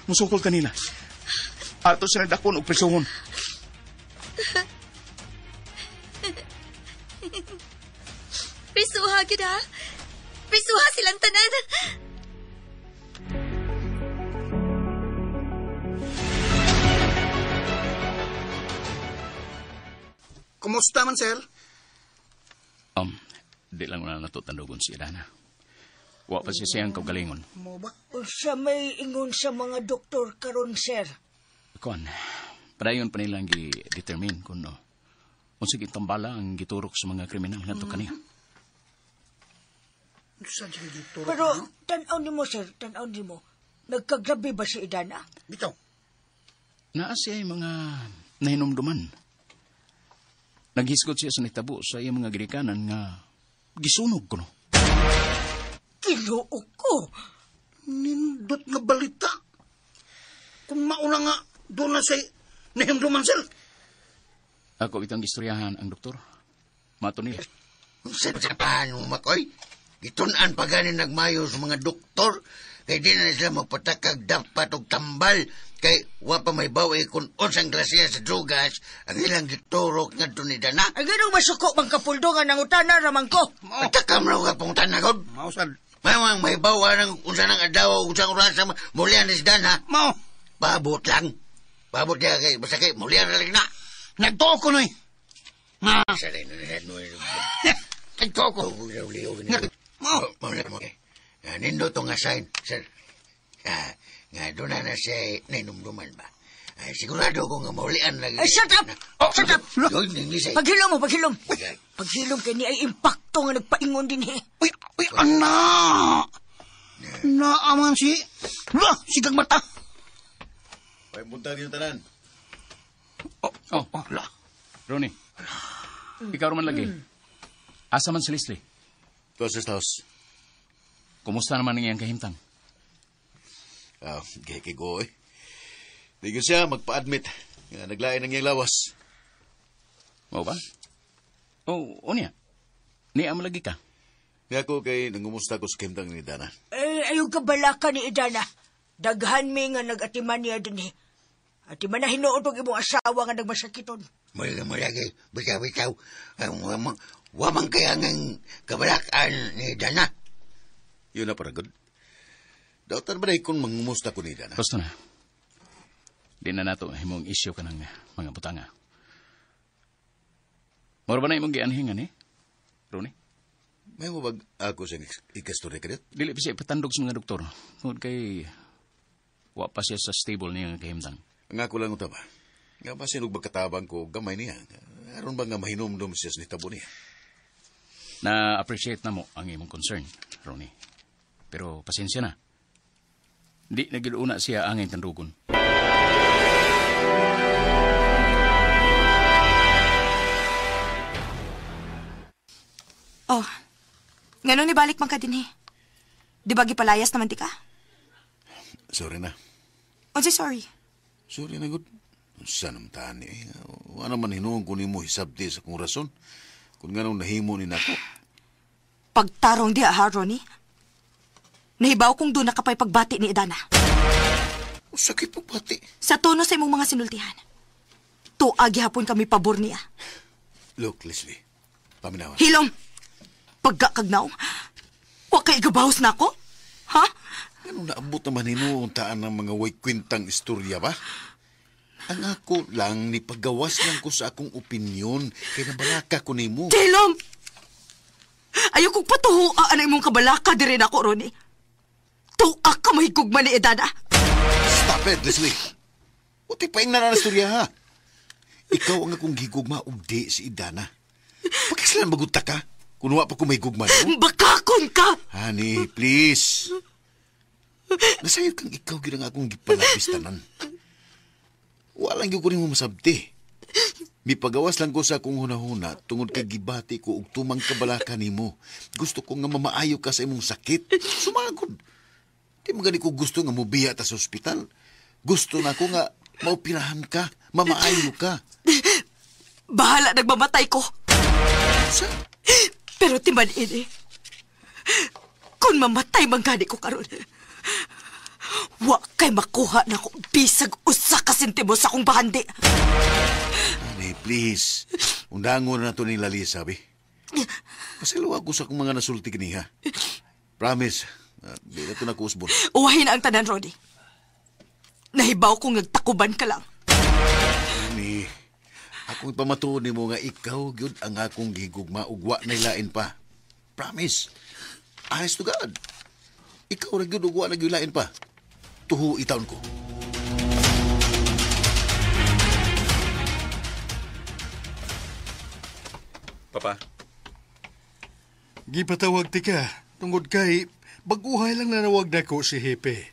Musukol ka nila. Ato sila dakon o presohon.
Prisuha, gid ha? Prisuha silang tanan.
Kumusta man, sir?
Di lang na natutandugon si Idana. Wa pa siya siyang kaugalingon.
Mo ba? Usa may ingon sa mga doktor karon, sir.
Kon, padayon pa nilang gi-determine kung unsa gitambala ang giturok sa mga kriminal ngadto kaniya.
Pero tan-aw nimo, sir, tan-aw nimo. Nagkagrabe ba si Idana?
Bitaw.
Naa siya yung mga nahinumduman. Naghisgot siya sa nitabo sa iyang mga ginikanan nga gisunog ko no.
Kinuog ko.
Nindot nga balita. Kung mauna nga, doon na siya nahimduman, sir.
Ako itang istoryahan ang doktor. Mato nila.
Sa paano, Makoy? Itunan pa ganin nagmayo sa mga doktor. Kaya di na sila magpatakag dapat o tambal. Kay wa pa may bawi kung unsang grasya sa drugas ang ilang giturok nga doon ni Dana.
Ang ganong masuko bang kapuldo nga nangutana ramang ko.
Matakam na ka pong tanagod.
Mausad.
Mamang may bawa ng unsang ng adaw, unsang oras sa mulian ni Dana.
Mau.
Babot lang. Babot niya kay, basta kay mulian na lang na.
Nagtuo ko na eh. Nga.
Saray na nahan mo.
Nagtuo ko.
Mau. Nindo to nga sign, sir. nga doon na siya nainumduman ba. Ay, sigurado ko nga maulian lagi.
Ay, shut up! Shut up!
Lisay.
Paghilom mo, paghilom. Paghilom kay ni ay impacto nga nagpaingon din eh.
Uy, anak! Naaman si... sigang mata.
Ay, buntag yung tanan.
Ronnie, ikaw naman lagi. Asa man si Leslie?
Closest house.
Kumusta naman ang iyang kahimtang?
Kaya Di ko siya magpa-admit nga naglain ng iyang lawas.
Mau ba? Unya. Niya mo lagi ka?
Kaya ko kay nangumusta ko sa kahimtang ni Dana.
Ayaw kabalaka ni Idana. Daghan mi nga nag-atiman niya din eh. Atiman na hinuod og imong asawa nga nagmasakiton.
Mo lagi, bitaw-bitaw. Wamang kaya ng kabalakan ni Dana.
Yun na paragod. Dautan ba na kung mangumusta ko ni Dana?
Gusto na. Di na nato himong isyo ka ng mga butanga. Moro ba na imong gianhingan Ronnie?
May mo bag ako sa ikastorya ka dit?
Dili pa siya ipatandog sa mga doktor. Tungod kay wa pa siya sa stable niya nga kahimtang.
Nga ko lang ba? Nga ba siya nagkatabang ko gamay niya? Aron ba nga mahinomdom siya sa nitabo niya?
Na-appreciate na mo ang imong concern, Ronnie. Pero pasensya na. Di nagiluna siya ang tandugon.
Oh, ngayon ni balik man ka din Di ba gipalayas naman ti ka?
Sorry na.
Sorry?
Sorry na, good. Sanam tani. Wala man hinuong ko ni mo hisabti sa kong rason. Kung nga nung nahimo ni nako.
Pagtarong di Ronnie. Nahibaw kong doon nakapay pagbati ni Idana.
Sakit pagbati?
Sa tono sa imong mga sinultihan. Tuagi hapon kami pabor niya.
Look, Leslie. Paminawan.
Hilom! Pagkakagnaw? Wa kay igabahos na ako? Ha?
Ano naabot naman hinuong taan ng mga way kwentang istorya ba? Ang ako lang ni paggawas lang ko sa akong opinyon kay nabalaka ko ni mo.
Hilom! Ayaw kong patuhuaan ang imong kabalaka di rin ako, Ronnie. Tuak ka mahigugma ni Idana.
Stop it, Leslie. Uti pa yung nananastorya, ha? Ikaw ang akong gigugma og di si Idana. Pagkasilan magunta ka? Kung wa pa ko mahigugma mo?
Bakakon ka!
Honey, please. Nasayod kang ikaw ginang akong gipalapistanan. Walang yung ko rin mo masabti. May pagawas lang ko sa akong hunahuna tungod kay gibati ko og tumang kabalaka nimo. Gusto ko nga mamaayo ka sa imong sakit. Sumagod. Di mo gani ko gusto nga mubiya ta sa ospital. Gusto na ko nga maupirahan ka, mamaayo ka.
Bahala nagmamatay ko.
Sa?
Pero timan kung mamatay man gani ko karon. Wa kay makuha na ko bisag usa ka sentimo sa akong bahandi.
Honey, please. Undangon na to ni Lalisa, sabi. Pasilaw ako sa akong mga nasulti kiniha. Promise. Di na ito na kusbon.
Uwahin ang tanan, Ronnie. Nahibaw kong nagtakuban ka lang.
Honey, akong ipamatuon mo nga ikaw, gyud ang akong gigugma ugwa na ilain pa. Promise. Honest to God. Ikaw na gyud ugwa na gyud ilain pa. Tuho itaon ko.
Papa?
Gipatawag ti ka, tungod kay baguhay lang nanawag na ko si Hepe.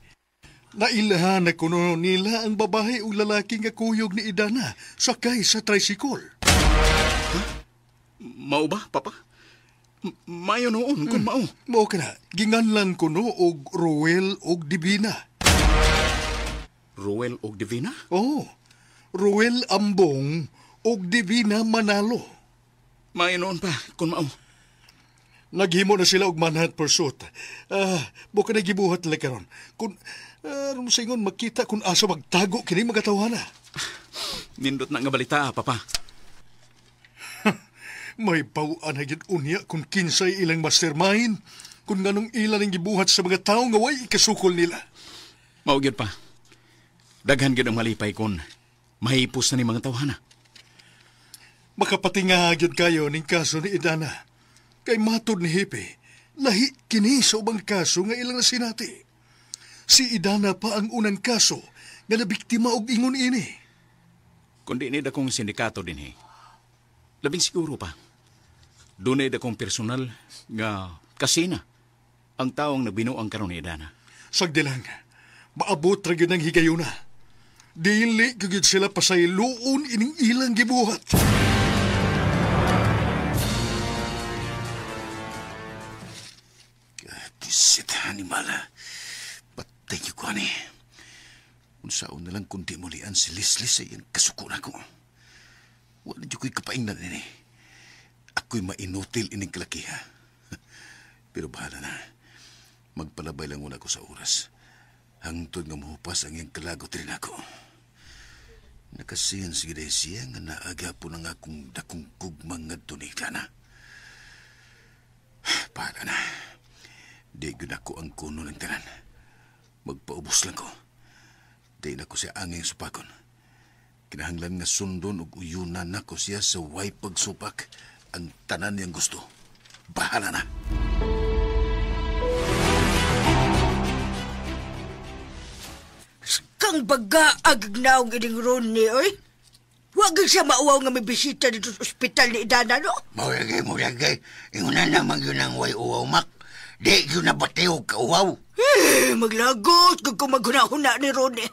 Nailahan na kuno nila ang babae o lalaki nga kuyog ni Idana sakay sa tricycle.
Ha? Mao ba, Papa? Mayo noon, kung mao.
Mao ka na, ginganlan kuno og Ruel og Divina.
Ruel og Divina?
Oo, Ruel Ambong og Divina Manalo.
Mayo noon pa, kung mao.
Naghimo na sila og manhunt pursuit. Buka na gibuhat nila karon. Kung sa ingon makita kung asa magtago kini mga tawana.
Nindot na nga balita, Papa.
May pawaan na yun unya kung kinsay ilang mastermind, kung ganong ilan ang gibuhat sa mga tao nga way ikasukol nila.
Maugyod pa. Daghan gyud ang malipay kon mahipos na ni mga tawhana.
Makapatingagid kayo ning kaso ni Idana. Kay matod ni Hepe, lahi kini sa ubang kaso nga ilang nasinati. Si Idana pa ang unang kaso nga nabiktima og ingon ini.
Kundi ni dakong sindikato din labing siguro pa. Dunay dakong personal nga kasina ang taong nabinuang karon ni Idana.
Sagdi lang, maabot ra gyud ang higayuna. Dili gyud sila pasayloon ining ilang gibuhat.
Disit, animala. Patay niyo ko, ani. Unsaon na lang kundi mulian si Leslie sa iyang kasukuna ko. Wala niyo ko'y kapaingnan ini. Ako'y mainutil ining kalakiha. Pero bahala na. Magpalabay lang muna ko sa oras. Hangtod nga mahupas ang iyang kalagot rin ako. Nakasiyan sige dahil siya nga naaga po ng akong dakong kugmang nga tunig na. Bahala na. Di yun ako ang kuno ng tanan. Magpaubos lang ko. Di na ko siya anging supakon. Kinahanglan nga sundon ug uyunan nako siya sa way pagsupak ang tanan niyang gusto. Bahala na.
Kang baga agnaw ining Ronnie, oy. Wag siya mauwaw nga may bisita dito sa ospital ni Idana, no?
Maulagay. Ingunan naman yun ang way uwaw, Mak. Di yun na batiw ka uwaw.
Maglagot kung maghuna-huna ni Ronnie.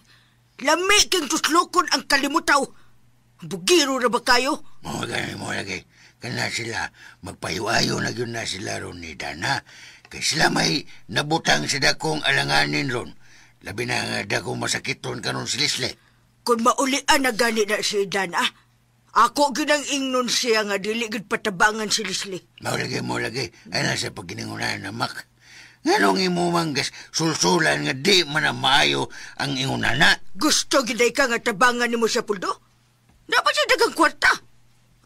Lami king tuslukon ang kalimutaw. Bugiro na ba kayo?
Maulagay. Kana sila, magpahiwayo na yun na sila ron ni Dana. Kaya sila may nabutang sa dakong alanganin ron. Labi na nga dakong masakiton kanon si Leslie.
Kung maulian na gani na si Dana, ako ginang ingnon siya nga dili gid patabangan si Leslie.
Maulagay. Ay nasa pagginingunan na, Mak. Nganong imo manggas sulsulan nga di man na maayo ang ingunana?
Gusto giday ka nga tabangan nimo sa puldo? Dapat siya dagang kwarta.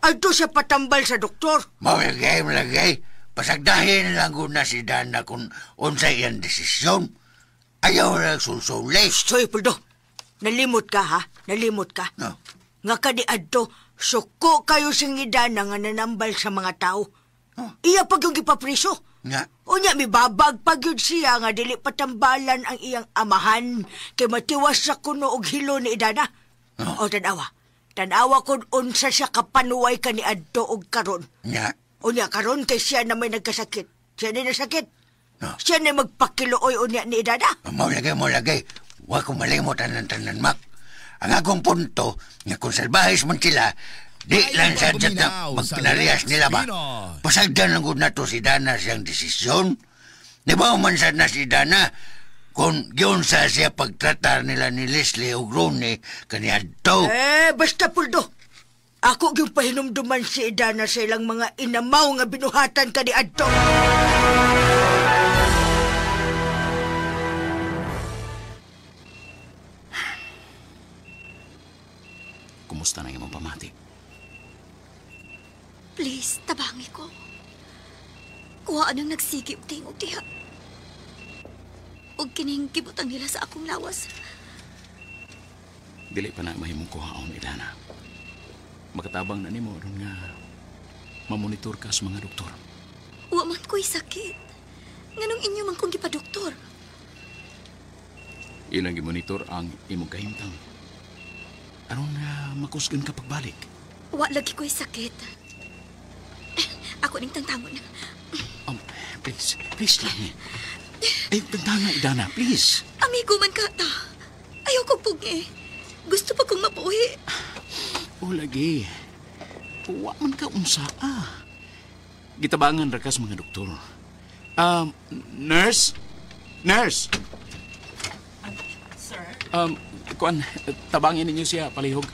Adto siya patambal sa doktor.
Malagay. Pasagdahin lang ko na si Dana kung unsay iyang desisyon. Ayaw na sulsulis.
Soy, puldo. Nalimot ka, ha? Nalimot ka.
No.
Nga kadi adto, suko kayo sing Idana nga nanambal sa mga tao. Iya pag yung ipapriso.
Nga.
Unya, may babag pag yun siya nga dili patambalan ang iyang amahan kay matiwas sa kuno og hilo ni Idana. O tanawa kung unsa siya kapanuway ka ni adto og karon.
Nga.
Unya, karon kay siya na may nagkasakit. Siya na nasakit. Siya na magpakilooy unya ni Idana.
Maulagay. Huwag kong malimutan ng tanan, Mak. Ang akong punto, nga kung salbahis man sila, di lang sadyat na magpinarias nila ba? Pasagdan lang na to si Dana siyang desisyon. Di ba umansad na si Dana kung yun sa siya pagtratar nila ni Leslie o Ronnie kaniyadto?
Basta puldo. Ako yung pahinumduman si Idana sa ilang mga inamaw nga binuhatan kaniyadto.
Kumusta na imong pamati?
Please, tabangi ko. Kuhaan ang nagsigip ting og diha. Og kining gibutang nila sa akong lawas.
Dili pa na mahimong kuhaon, Idana. Makatabang na nimo ron nga mamonitor ka sa mga doktor.
Wa man ko'y sakit. Nganong inyo man kong gipadoktor?
Ilang gimonitor ang imong kahimtang. Aron nga makusgan ka pagbalik.
Wa lagi ko'y sakit. Ako ning tangtangon.
Please lang. Ay, tangtangan, Idana, please.
Amigo man ka ta. Ayaw ko pugi. Gusto pa kong mabuhi.
O lagi. Wa man ka unsa, Gitabangan ra ka sa mga doktor. Nurse?
Sir?
Kuan, tabangin ninyo siya, palihog.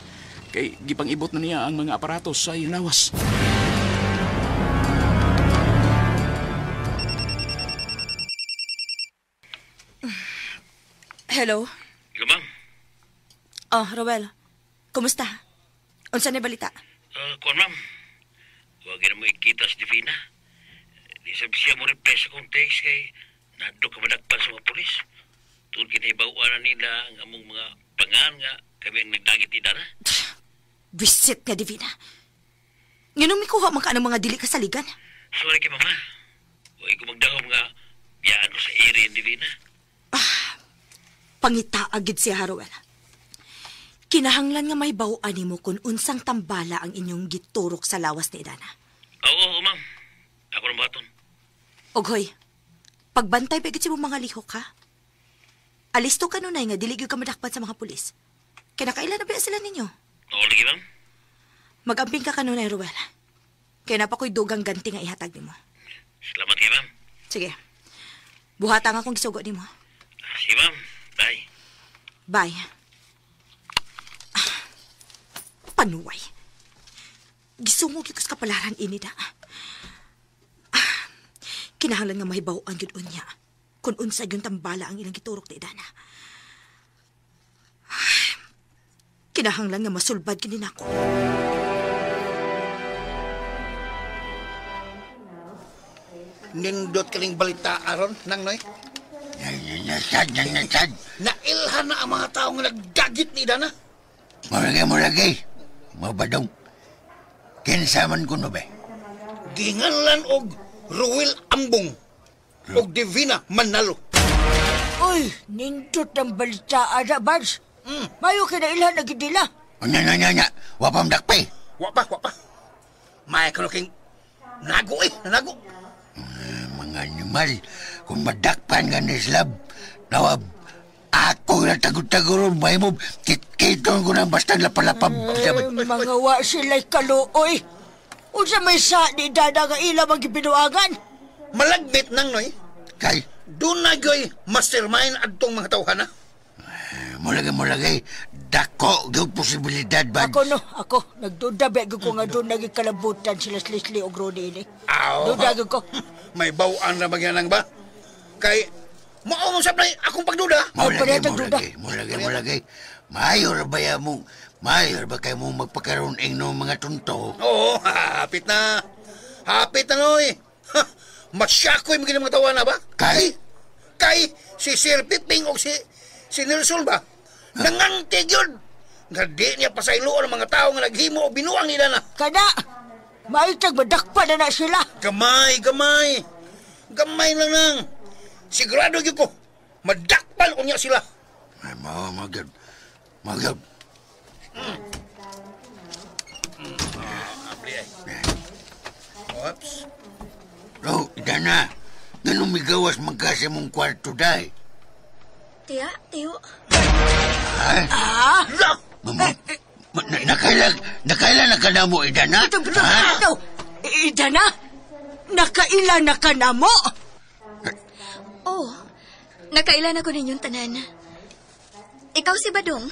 Kay gipang-ibot na niya ang mga aparatos sa iyong lawas.
Hello?
Hello, ma'am.
Oh, Rowel. Kumusta? Unsa ni balita?
Kuan, ma'am. Huwag na mo ikita si Divina. Di sabi siya mo represa kong text kay nado ka madagpan sa mga polis. Tungkol kinaibawan na nila ang among mga pangan nga kami ang nagdagit ni Dana.
Visit nga, Divina. Nganong may kuha man ka ng mga dili kasaligan?
Sorry kay mama. Huwag ko magdahom nga biyaan ko sa area, Divina.
pangita agid siya, Ruel. Kinahanglan nga may bawaan nimo kung unsang tambala ang inyong giturok sa lawas ni Idana.
Oo, ma'am. Ako ng baton.
Oghoy, pagbantay pa si mo mga lihok, ha? Alisto ka nunay nga, diligyo ka madakpan sa mga pulis. Kinakailan na ba sila ninyo?
Oo, lagi, ma'am.
Magamping ka kanunay, Ruel. Kaya na pa ko'y dugang ganti nga ihatag nimo.
Salamat kayo, ma'am.
Sige. Buhata nga kung gisugo nimo.
Sige, ma'am. Bye.
Bye. Panuway. Gisungog yung kapalaran inida. Kinahanglan nga mahibaw ang yun unya. Kung unsa yung tambala ang ilang giturok ni Idana. Kinahanglan nga masulbad kinin ako.
Nindot kaling balita aron, nang noy?
Nasad.
Nailhan na ang mga tao nga nagdagit ni Idana.
Mulagay. Mabadong. Kinsaman ko no ba?
Ginganlan og Ruel Ambong og Divina Manalo.
Uy, nindot ang balita, ada, Bars. Mayo kinailan na gidila.
Nya. Wapam dakpay.
Wapa. May kaluking nago.
Mga animal, kung madakpan nga ni Slab, nawab, ako na tagod-tagoron, may mo, kitkiton ko na basta lapalapab.
Mga wa sila'y kaluoy. Unsa may sa ni Dada nga ila magibinuangan?
Malagbit nang noy.
Kay?
Doon na gyoy mastermind adtong mga tawhana.
Mulagay. Dako, yung posibilidad ba?
Ako. Nagduda ba ko nga doon naging kalabutan sila Leslie o Grody ini. Duda ko.
May bawaan na bagyanang ba? Kay, maumusap na akong pagduda.
Mulagay. Mayor ba kayo mo magpakaroon ng mga tunto?
Oo, hapit na noy. Masyakoy magiging mga tawa na ba? Kay, si Sir Piping o si Nelson ba? Nangantig yun. Nga di niya pasaylo ang mga tao nga naghimo o binuang nila na.
Kada, maitag madakpa na sila.
Gamay lang nang. Sigurado yun ko, madakpal ko niya sila.
Magab.
Oops.
Bro, Idana, ganun migawas magkasi mong kwarto dahi.
Tiyo.
Nakailan na ka na mo, Idana?
Idana? Nakailan na ka na mo?
Oh, nakailan ako ninyong tanan. Ikaw si Badong?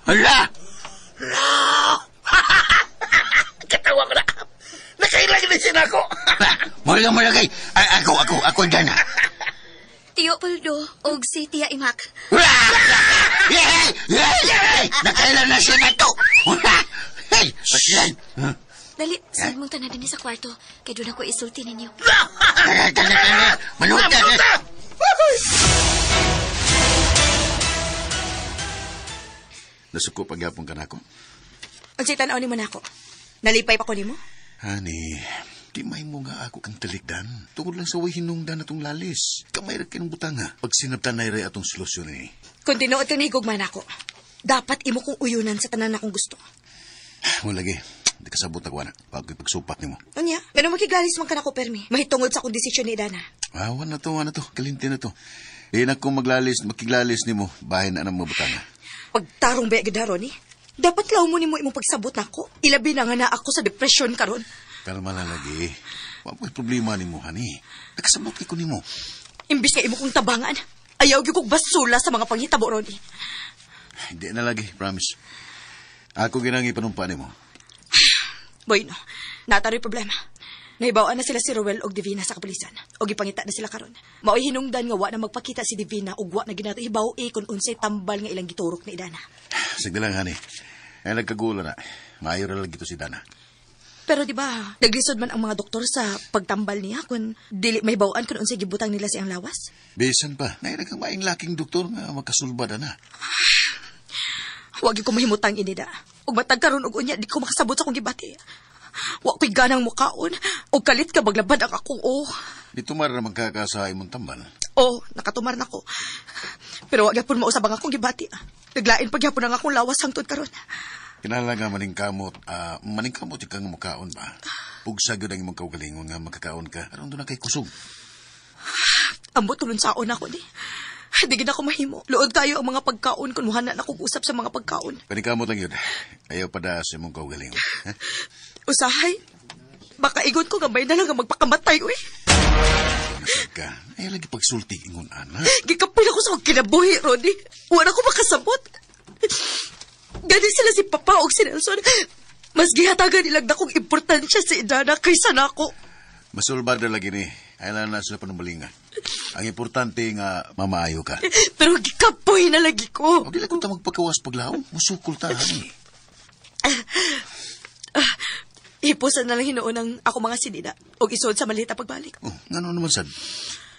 Hala!
Katawa ko na. Nakailan na siya ako.
Mulagay. Ako, Idana.
Tiyo Puldo, og si Tia Imak.
Nakailan na siya na to. Hey, pasilan.
Dali, saan mong tanan din sa kwarto, kaya doon ako isulti ninyo.
Tana. Manuta.
Nasuko pagyapon ka na ako.
Ang si tanaw ni mo na ako. Nalipay pa ko ni mo?
Hani, di may mo nga ako kang talikdan. Tungod lang sa way hinungdan atong lalis. Kamay ra kinong butanga. Pag sinabtan na rin atong solusyon ni.
Kung tinuod ka nahigugman ako, dapat imo kong uyunan sa tanan akong gusto.
Lagi. Di kasabot ako na. Pag ipagsupat ni mo.
Anya, ganun makigalis man ka na ko, Permi. Mahitungod sa akong desisyon ni Idana.
Wan na to. Kalinti na to. Inak kong makiglalis ni mo. Bahay na ng mga butanga.
Pagtarong ba agad ni? Dapat law mo ni mo imong pagsabot na ako. Ilabi na nga na ako sa depresyon karon.
Kalma na lagi. Wala mo problema ni mo, hani. Nakasabot ko ni mo.
Imbis nga imo kong tabangan, ayaw gyud kog basula sa mga panghitabo ron.
Hindi na lagi, promise. Ako ginangi panumpa ni mo.
Bueno, nataroy problema. Nahibawaan na sila si Ruel og Divina sa kapulisan. Og ipangita na sila karon. Maoy hinungdan nga wa na magpakita si Divina og wa na ginatihibaw kung unsay tambal nga ilang giturok ni Idana.
Sige lang, hani. Ay nagkagulo na. Maayo ra lagi to si Dana.
Pero di ba, naglisod man ang mga doktor sa pagtambal niya kung dili may bawaan kung unsay gibutang nila siyang lawas?
Bisan pa, nainag ang maing laking doktor nga makasulbad na.
Huwag ko mahimutang inida. Ug matag karon og unya, di ko makasabot sa akong gibati. Wa ko'y ganang mukaon. O kalit ka maglabad ang akong
Dito mara naman kakasa imong tambal.
Oo, nakatumar na ko. Pero wag yapon mausabang akong gibati. Naglain pagyapon ang akong lawas hangtod karon.
Kinala nga maningkamot ikang mukaon ba? Pugsagod ang imong kaugalingon nga makakaon ka. Aron doon na kay kusog.
Ambot tulon saon ako ni. Di gid ako mahimo. Luod tayo ang mga pagkaon kung muhanan ako usap sa mga pagkaon.
Paningkamot lang yun. Ayaw pa da sa imong kaugalingon. Ha?
Usahay. Baka igon ko gabay na lang ang magpakamatay, uy.
Nasag ka. Ayaw lagi pagsulti ingon, anak.
Gikapoy ako sa kinabuhi, Rodi. Wala ko makasabot. Gani sila si Papa o si Nelson. Mas gihatagan nilang na kong importansya si Idana kaysa nako.
Masulbad na lagi ni. Ayaw na sila panumbalingan. Ang importante nga mamaayo ka.
Pero gikapoy na lagi ko.
Huwag nila kung ta magpagkawas paglaw. Musukol ta, hani.
Hipusan na lang hinoon ang ako mga sinina o isod sa malita pagbalik.
Oh, ngano naman sad?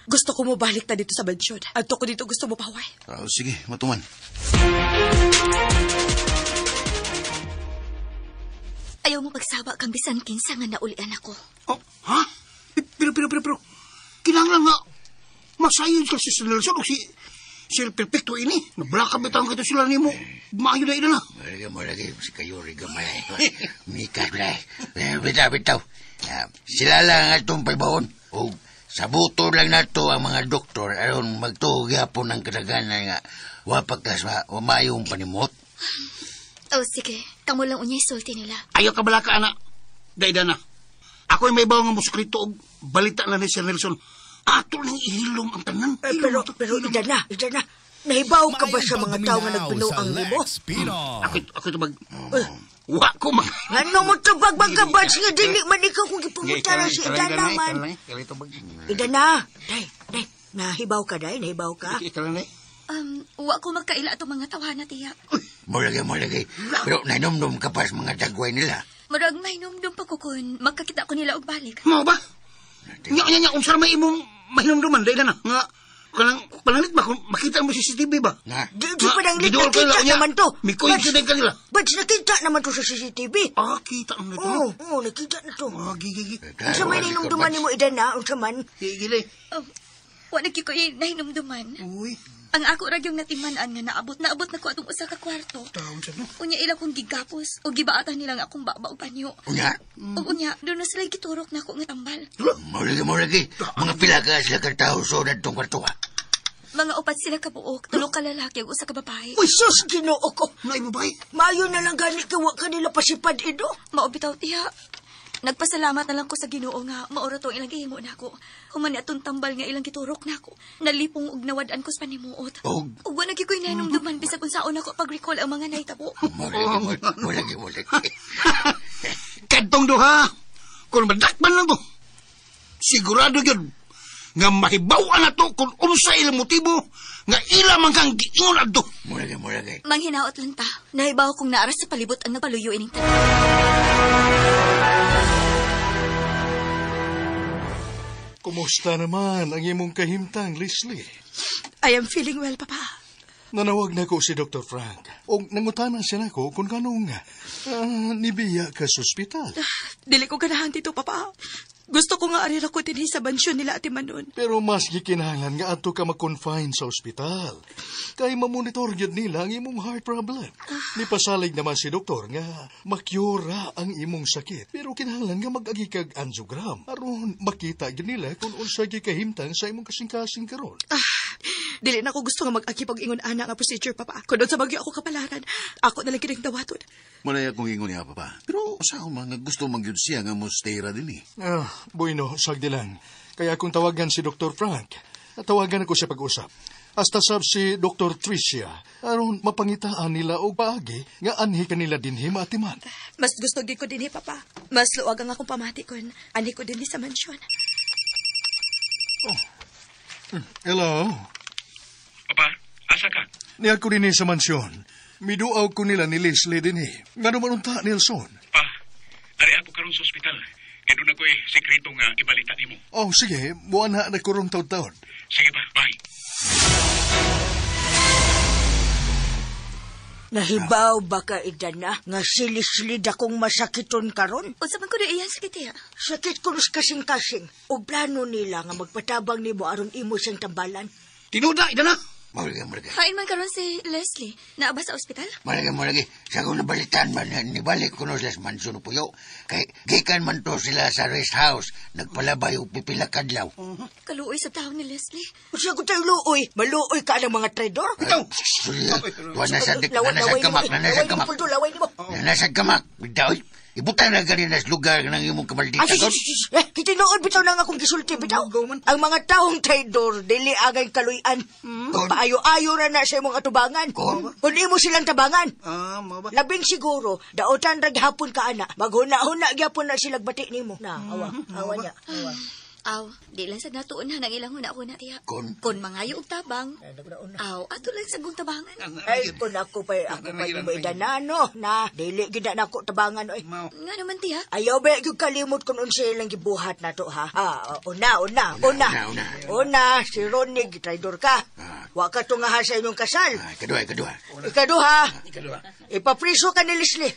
Gusto ko mo balik na dito sa bansyon. At ko dito gusto mo paway.
Sige, matuman.
Ayaw mo pagsaba kang bisan kinsa nga naulian ako.
Oh, ha? Pero. Kinanglan nga, masayod ka si Nelson o si El Perfecto ini. Nablaka bitang kita sila ni mo. Maayo na ina na.
Malagay si kayo, rigamay. Mikas na. Bitaw. Sila lang atong paibawon. O sa buto lang na to ang mga doktor aron magtugyapon ng kadaganan nga wapagkas mayong panimot.
Oh, sige. Kamu lang unya isulti nila.
Ayaw ka balaka, anak. Dayda na. Ako ay may bawang nga muskrito o balita na ni Sir Nelson. Ato nang ihilom ang tanan.
Pero ida na. Nahibaw ka ba sa mga tao nga nagpinuang nimo?
Ako ito wa ko mag...
Ano mo ito bagbagabats nga dili man ikaw kung ipungutara si Ida naman. Ida na. Day. Nahibaw ka.
Wa ko magkaila itong mga tawana, tiya.
Mulagay. Pero nainomdom ka pa sa mga dagway nila.
Murag may numdum pa ko kun magkakita ko nila og balik.
Mao ba? Nya, unsara may imong mahinumduman, dahil na, nga, pananglit ba, kung makita mo CCTV ba?
Di pa nang lit nakita naman to.
May coincident ka nila.
Bats nakita naman to sa CCTV.
Kita ang nito.
Oo, nakita na to.
Gigi.
Unsa may hinumduman ni mo, Ida na, unsa man?
Gigi.
Wala ko nahinumduman.
Uy.
Ang ako ragyong natimanan nga naabot na ko atong usa ka kwarto. Unya ila kong gigapos o gibaatan nilang akong baba o panyo.
Unya?
Unya, doon na sila giturok na ako nga tambal.
Mulagi. Mga pila ka sila katao so na itong kwarto ha?
Mga upat sila kabuok, 3 ka lalaki ug usa ka babae.
Uy, sus, Ginoo ko.
Nay babae.
Mayo na lang gani kawa kanila pasipad ido.
Mao bitaw tiya. Nagpasalamat na lang ko sa Ginoo nga maura to ilang gihimo nako. Human atong tambal nga ilang giturok nako. Nalipong og nawad-an ko sa panimuot. Ug wala gyud koy nahinumduman bisag unsaon ako pag-recall ang mga nahitabo.
Mulagi.
Kadtong duha. Kung madakpan lang to. Sigurado yun nga mahibaw na to kung unsa ilang motibo nga ila man kang giingon adto.
Mulagi.
Manghinaot lang ta. Nahibaw kong naaras sa palibot ang napaluyo ining tanan.
Kumusta naman ang imong kahimtang, Leslie?
I am feeling well, Papa.
Nanawag na ko si Dr. Frank. O nangutanan siya na ko kung kanong nibiya ka sa ospital.
Dili ko ganahan dito, Papa. Gusto ko nga arin ako din sa bansyon nila Ate Manon.
Pero mas gikinahanglan nga ato ka mag-confine sa ospital. Kay mamonitor yun nila ang imong heart problem. Nipasalig naman si doktor nga makyura ang imong sakit. Pero kinahanglan nga mag-agi kag angiogram. Aron makita yun nila kung unsa gikahimtang sa imong kasing-kasing karon.
Dili na ako gusto nga mag-agi pag-ingon-ana nga procedure, Papa. Kung doon sa bagyo ako kapalaran, ako na lang kinang dawaton.
Malaya kong ingon niya, Papa. Pero sa mga gusto mangyud siya nga mo stay ra din eh.
Bueno, sagdi lang. Kaya kung tawagan si Dr. Frank, tawagan ako siya pag-usap. Hasta sab si Dr. Tricia, aron mapangitaan nila o paagi nga anhi kanila dinhi maatiman.
Mas gusto ko dinhi, Papa. Mas luwag ang akong pamati kon anhi ko dinhi sa mansyon.
Hello?
Papa, asa ka?
Niya ko dinhi sa mansyon. Miduaw ko nila ni Leslie dinhi. Nga naman unta, Nelson.
Pa, ari ako karon sa ospital. Kaya doon ako sekreto nga ibalita nimo.
Oh, sige. Buwan na nagkurong taon-taon.
Sige pa, bye.
Nahibaw ba ka, Idana, nga silis-silid akong masakiton karon?
Unsa man ko na iyan sakit ya?
Sakit ko nus kasing-kasing. O plano nila nga magpatabang nimo aron imo siyang tambalan.
Tinuda, Idana.
Malagay.
Hain man karon si Leslie. Naaba sa ospital?
Malagay. Sa kung nabalitan man, nibalik ko no sila sa mansyon puyo. Kay gikan man to sila sa rest house. Nagpalabay o pipila kadlaw.
Kaluoy sa taong ni Leslie.
Siya ko tayo luoy. Maluoy ka ng mga traidor.
Ito! Nanasag kamak. Nanasag kamak. Bitaw, ibutang na ganyan sa lugar ng imong kamaldita doon.
Kitinood bitaw na nga kung gisulti bitaw. Ang mga taong traidor, dili agay kaluyan. Paayo-ayo na sa imong atubangan. Kung imo silang tabangan. Labing siguro, daotan rag hapon ka ana. Maghuna-huna gyapon na silang bati nimo. Na, awa niya.
Aw, di lang sa natuon na nang ilang huna-huna tiya.
Kon
mangayo og tabang. Aw, ato lang sa gong tabangan.
Ay, kung ako pa yung maidana, no? Na, dili gina na ako tabangan, oy.
Nga naman tiya.
Ayaw ba yung kalimot kung unsa ilang gibuhat na to, ha? Una, si Ronnie, gitraidor ka. Wa ka tungahan sa inyong kasal. Ikaduha. Ipapriso ka ni Leslie.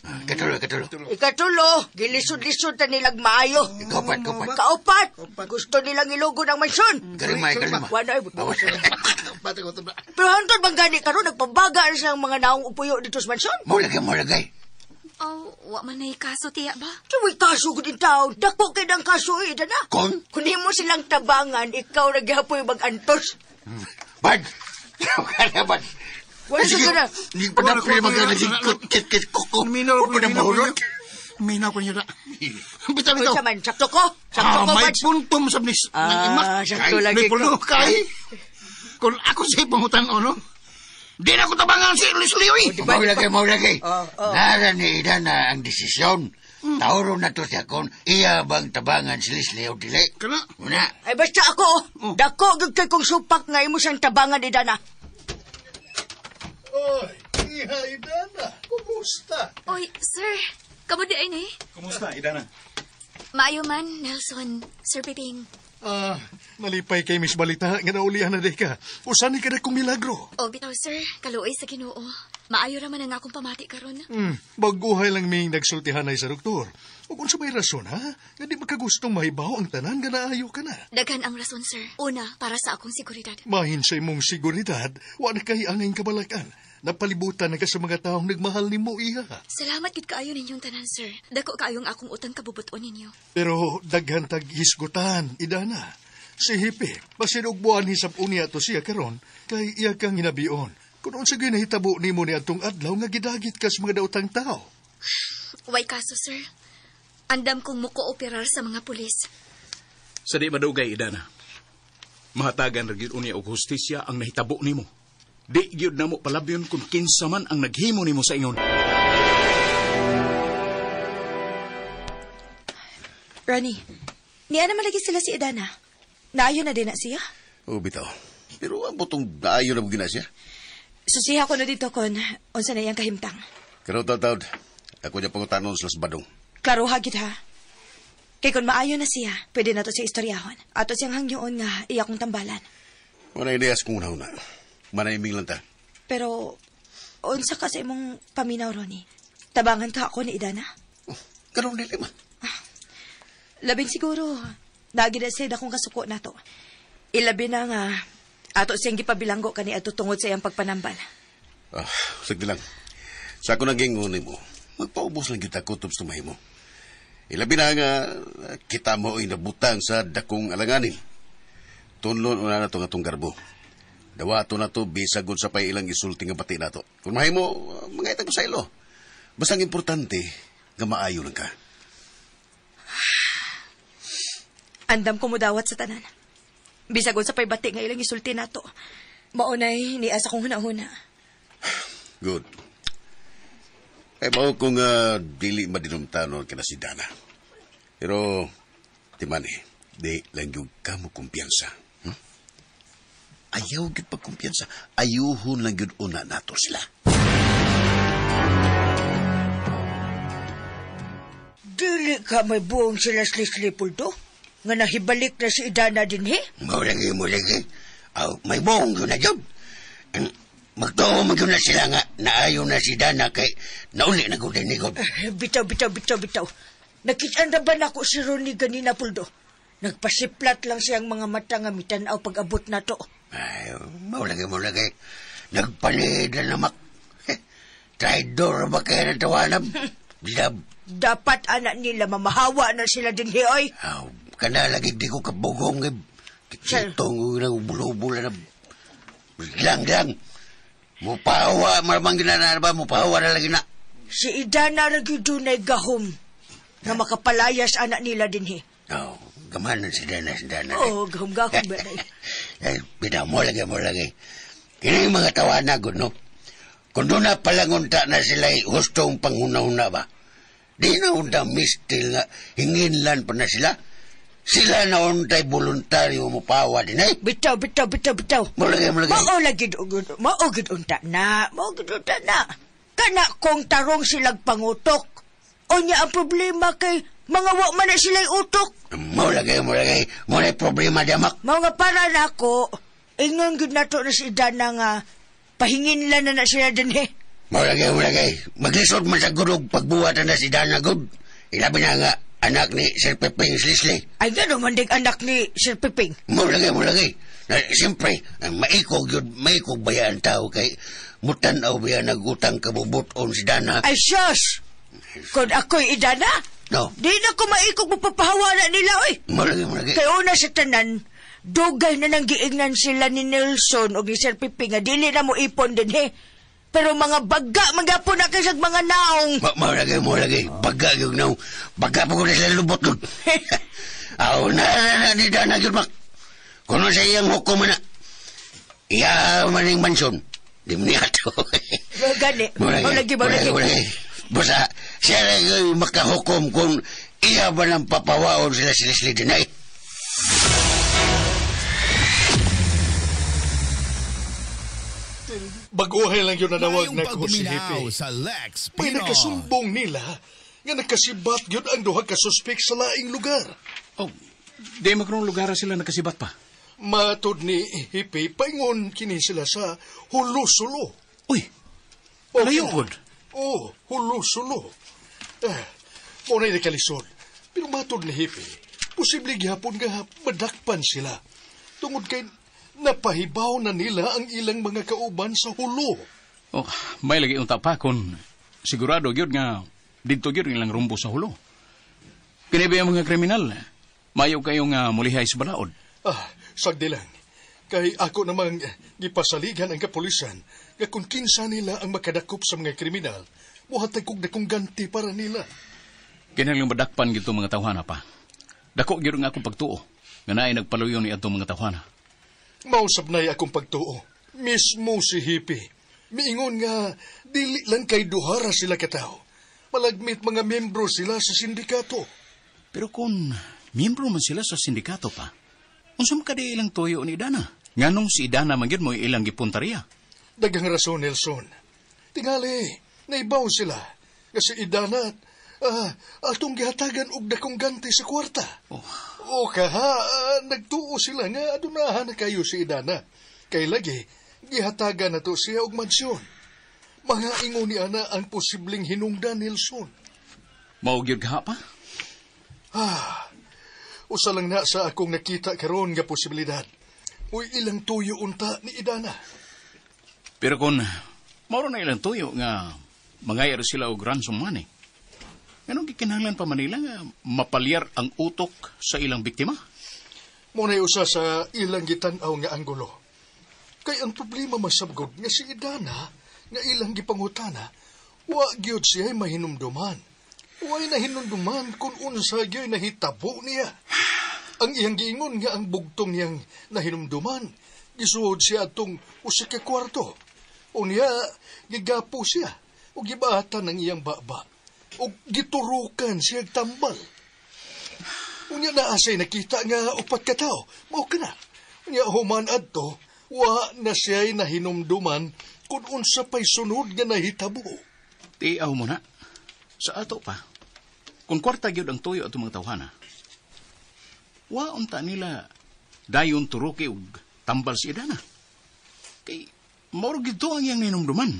Ikatulo, gilisod-lisod na nilang maayo. Kaupat. Gusto nilang ilugo ng mansyon.
Kalima.
Pero hantod bang gani karon nagpabaga sa mga naong upuyo dito sa mansyon?
Mulagay.
Wa man na kaso tiya ba?
May kaso ko din tao. Dako kayo ng kaso, Idana.
Kung
mo silang tabangan, ikaw naghapoy mag-antos.
Bad!
Wala sa gana.
Hindi pa na pwede mag-alaging kit-kit ko.
Minaw ko niya na. Bitaw.
Sakto ko.
May puntom sa nis.
Sakto lagi ko.
Kung ako siya pangutang no? Di na ko tabangan si Leslie.
Maulagay. Nara ni Idana ang desisyon. Tauro na to siya kung iya bang tabangan si Leslie o dili.
Kana?
Una.
Ay basta ako. Dako gagkay kong supak nga imo siyang tabangan, Idana.
Oy, Iha Idana, kumusta?
Oy, sir. Kamu di ay na eh.
Kumusta, Idana?
Maayo man, Nelson. Sir Piping.
Malipay kay Miss Balita nga naulihan na day ka. Usan ni ka na kong milagro.
O, bitaw, sir. Kaluoy sa Ginoo. Maayo raman ang akong pamati karon.
Baguhay lang may nagsultihan ay sa doktor. O kung sa may rason, ha? Nga di makagustong mahibaw ang tanan nga naayo ka na.
Daghan ang rason, sir. Una, para sa akong seguridad.
Mahin sa imong seguridad, wala kay angay kabalakan. Napalibutan na ka sa mga taong nagmahal ni mo, Iha.
Salamat gid kaayo ninyong tanan, sir. Dako kaayong akong utang kabubuton ninyo.
Pero daghan tag hisgutan, Idana. Si Hipi, basinugbuan hisap unia to siya karon, kay iya kang hinabion. Kung sa ginahitabo ni mo ni atong adlaw nga gidagit ka sa mga daotang tao.
Way kaso, sir. Andam kong mukooperar sa mga pulis.
Sa di madugay, Idana. Mahatagan rin unia og hustisya ang nahitabo nimo. Di gyud namo palabyon kung kinsa man ang naghimo nimo sa ingon.
Ronnie, niya naman lagi sila si Idana. Naayo na din na siya?
Oo, bitaw. Pero ang butong naayo na bugina siya.
Susiha ko na dito kon unsa na iyang kahimtang.
Pero taud, ako niya pangutanon sa badong.
Klaro hagit ha. Kay kung maayo na siya, pwede na to siya istoryahon. Ato siyang hangyoon nga iya kong tambalan.
Wala ideyas kung una. Manaiming lang ta.
Pero, unsa ka sa imong paminaw, Ronnie? Tabangan ka ako ni Idana?
Ganun nila man.
Labing siguro, nagidasay akong kasuko na to. Ilabi na nga, ato siyang gipabilanggo ka ni ato tungod sa iyang pagpanambal.
Sagdi lang. Sa ako naging unay mo, magpaubos lang kita kutob sa mahimo. Ilabi na nga, kita mo ay nabutang sa dakong alanganin. Tunlon una na itong atong garbo. Dawato na to, bisagod sa pay ilang isulti nga pati na to. Kung mahimo, mga itag sa ilo. Basta ang importante, nga maayo lang ka.
Andam ko mo dawat sa tanan. Bisagod sa pay bati nga ilang isulti na to. Maunay, niasa kong huna-huna.
Good. Ay mao kung dili madinumtanon ka na si Dana. Pero, timani, di lang yung kamo kumpiyansa. Ayaw gid pagkumpiyansa. Ayuhon lang yun una nato sila.
Dili ka may buong sila Leslie Pulto? Nga nahibalik na si Idana din, he?
Mulagi. May buong yun na yun. magtuo man na sila nga naayo na si Dana kay nauli na gud ni gud.
Bitaw. Nakita na ba nako si Ronnie ganina, Puldo? Nagpasiplat lang siyang mga mata nga mitanaw pag-abot na to.
Ay, maulagay. Nagpanid na namak. Traidor ba kaya natawanap?
Dapat anak nila mamahawa na sila din, oy.
Kana lagi di ko kabugong. Kitong na ubul-ubul na. Lang. Mupahawa, maramang ginana ba? Mupahawa na lagi na.
Si Idana lagi dunay gahom na makapalayas anak nila din,
Gamanan si Dana.
Gahom ba na?
Bida mo lagi. Kini mga tawanagod, no? Kung doon na palangunta na sila hustong panguna-una ba? Di na unta mistil nga hinginlan pa na sila. Sila na untay voluntaryo mo pawa din ay.
Bitaw.
Mulagay.
Maugid unta na. Kana kong tarong silang pangutok. O niya ang problema kay mga man na sila'y utok.
Mulagay. Mulay problema damak.
Mga para na ako, ingon gud nato na si Dana nga pahinginlan na sila din
Mulagay. Maglisod man sa gurog pagbuhat na si Dana gud. Ilabi na nga anak ni Sir Piping Slisley.
Ay gano'n man din anak ni Sir Piping.
Mulagay. Siyempre, maikog bayaan tao kay mutanaw biya nagutang kabubuton si Dana.
Ay sus! Kung ako'y Idana?
No.
Di na ko maikog mapapahawa na nila, oy.
Mulagay.
Kaya una sa tanan, dugay na nang giingnan sila ni Nelson o ni Sir Piping nga dili na mo ipon din, Pero mga baga, magapon na kasag mga naong.
Mulagay. Baga yung naong. Baga po ko na sila lubot nun. Aw, na, ni Dana yun, mak. Kuno sa iyang hukom na. Iya maning mansyon. Di mo niya ito.
Gani.
Mulagay. Basta, siya rin makahukom kung iya ba ng papawaon sila din ay.
Baguhay lang yun na nawag na ko si Hippie.
Sa Lex
May
Pino.
nakasumbong nila nga nakasibat yun ang duha ka suspek sa laing lugar.
Di magkaroon lugar sila nakasibat pa.
Matod ni Hippie, paingon kini sila sa Hulusulo.
Uy, layo pod.
Hulusulo. Muna yung kalisod. Pero matod ni Hippie, posible gihapon nga madakpan sila. Tungod kay napahibaw na nila ang ilang mga kauban sa hulo.
May lagi unta pa kung sigurado yun nga dito yun ilang rumbo sa hulo. Kinibay ang mga kriminal. Mayo kayong mulihay sa balaod.
Sagdi lang. Kay ako namang gipasaligan ang kapulisan nga kung kinsa nila ang makadakop sa mga kriminal, muhatay kong dakong ganti para nila.
Kinalang badakpan gito mga tawhana pa. Dako gyud nga akong pagtuo. Nga naay nagpaluyo ni atong mga tawhana.
Mausap na akong pagtuo. Mismo si Hippie. Miingon nga, dili lang kay duhara sila katao. Malagmit mga membro sila sa sindikato.
Pero kung membro man sila sa sindikato pa, unsam kada ilang tuyo ni Dana? Nganong si Dana man gyud mo ilang gipuntarya?
Daghang rason, Nelson. Tingali, naibaw sila. Kasi Idana atong gihatagan og dakong ganti sa kwarta. Nagtuo sila nga adunahan na kayo si Idana. Kay lagi, gihatagan na to siya og mansyon. Mga ingon ni Ana ang posibleng hinungdan, Nelson.
Maugyod ka pa?
Usa lang na sa akong nakita karon nga posibilidad. Uy, ilang tuyo unta ni Idana.
Pero kung mauro na ilang tuyo nga mangayar sila og ransom money, anong gikinahanglan pa Manila nga mapalyar ang utok sa ilang biktima?
Muna'y usa sa ilang gitanaw nga anggulo. Kay ang problema masabgod nga si Idana nga ilang gipangutana, wa gyud siya mahinumduman. Wa'y nahinumduman kung unsa gyud nahitabo niya. Ang iyang giingon nga ang bugtong niyang nahinumduman, gisuod siya atong usa ka kwarto. Unya, gigapo siya o gibatan ng iyang baba. O giturukan siya tambal. Unya naasay nakita nga upat ka tao. Mao ka na. Unya human adto, wa na siya'y nahinumduman kung unsa pa'y sunod nga nahitabo.
Tiaw mo na. Sa ato pa. Kung kwarta gyud ang tuyo ato mga tawhana, wa unta nila dayon turuki og tambal si Idana. Kay Mauro gito ang iyang ninumduman.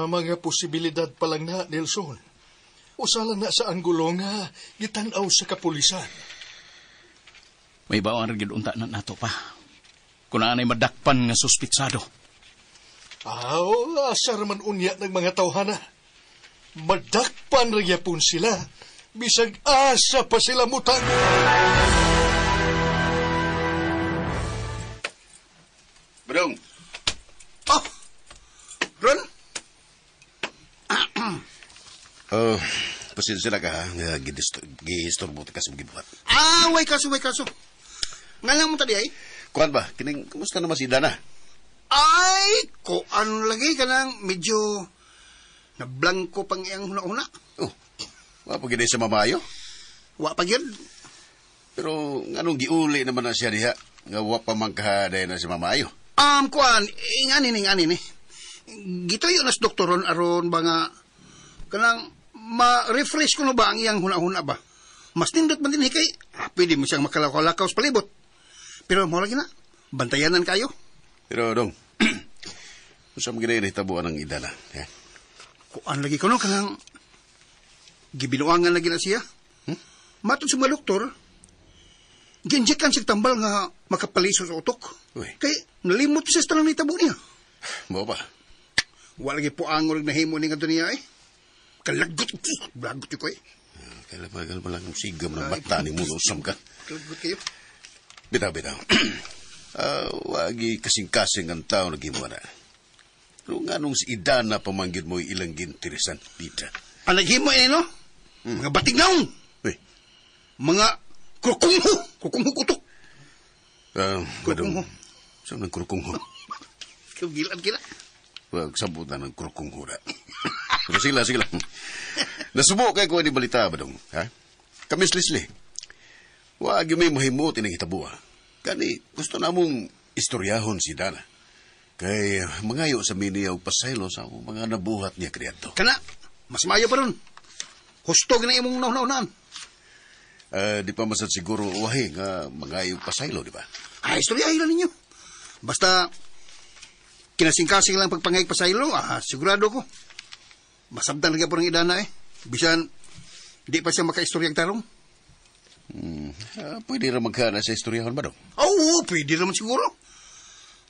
Mga posibilidad pa lang na, Nelson. Usala na sa anggulo nga gitanaw sa kapulisan.
May bawang rin unta na nato pa. Kung naanay madakpan nga suspitsado.
Asar man unya ng mga tawhana. Madakpan rin yapon sila. Bisag asa pa sila mutang.
Badong.
Oh! Ron?
Pasensya na ka ha. Gihistorbo ka sa magibuhat.
Way kaso. Nga lang mo tadi ay?
Kuhan ba? Kining, kumusta naman si Dana?
Ay, ko ano lagi ka nang medyo nablangko pang iyang huna-huna.
Oh, wapag sa mamayo?
Wapag yun.
Pero nganong giuli naman na siya diha? Nga wapamang kahaday na si mamayo?
Kuan, ingani ni. Gito yun as doktoron aron ba nga kanang ma-refresh ko no ba ang iyang huna-huna ba? Mas nindot man din kay pwede mo siyang makalakaw-lakaw sa palibot. Pero mo lagi na, bantayanan kayo.
Pero dong, usa mo ginay hitabuan ang Idana.
Kuan lagi ko no kanang gibinuangan lagi na siya. Matod sa mga doktor, ginjekan siya tambal nga makapaliso sa utok.
Uy.
Kay nalimot siya sa talang nitabo niya.
Mo ba?
Wala lagi po angol na himo ni nga niya eh. Kalagot yun ko eh.
Kailan pa lang ang sigam ng bata ni Munosam ka.
Kalagot kayo.
Bitaw. Wagi kasing-kasing ang tao na gimuha na. Pero nga nung si Idana pamanggid mo ilang gintirisan, Pita.
Ang naghimo eh, no? Mga batig naong.
Uy.
Mga kurkungho kutok.
Badong, saan ng kurkungho?
Kila.
Wag sabutan ng kurkungho na. Pero sige lang. Nasubo kay ko ni balita, Badong. Ha? Kamislisli. Wag yung may mahimot inang Kani, gusto na mong istoryahon si Dana. Kay mangayo sa miniyaw pasaylo sa mga nabuhat niya kriyato.
Kana, mas mayo pa ron. Hustog na imong naunaan.
Di pa masad siguro wahi nga mangayo pasaylo, di ba?
Istoryahin lang ninyo. Basta, kinasingkasing lang pagpangayag pasaylo, sigurado ko. Masabdan lagi po ng Idana eh. Bisan, di pa siya maka-istoryang tarong.
Pwede rin magkana sa istoryahon ba, Dong?
Oo, pwede naman siguro.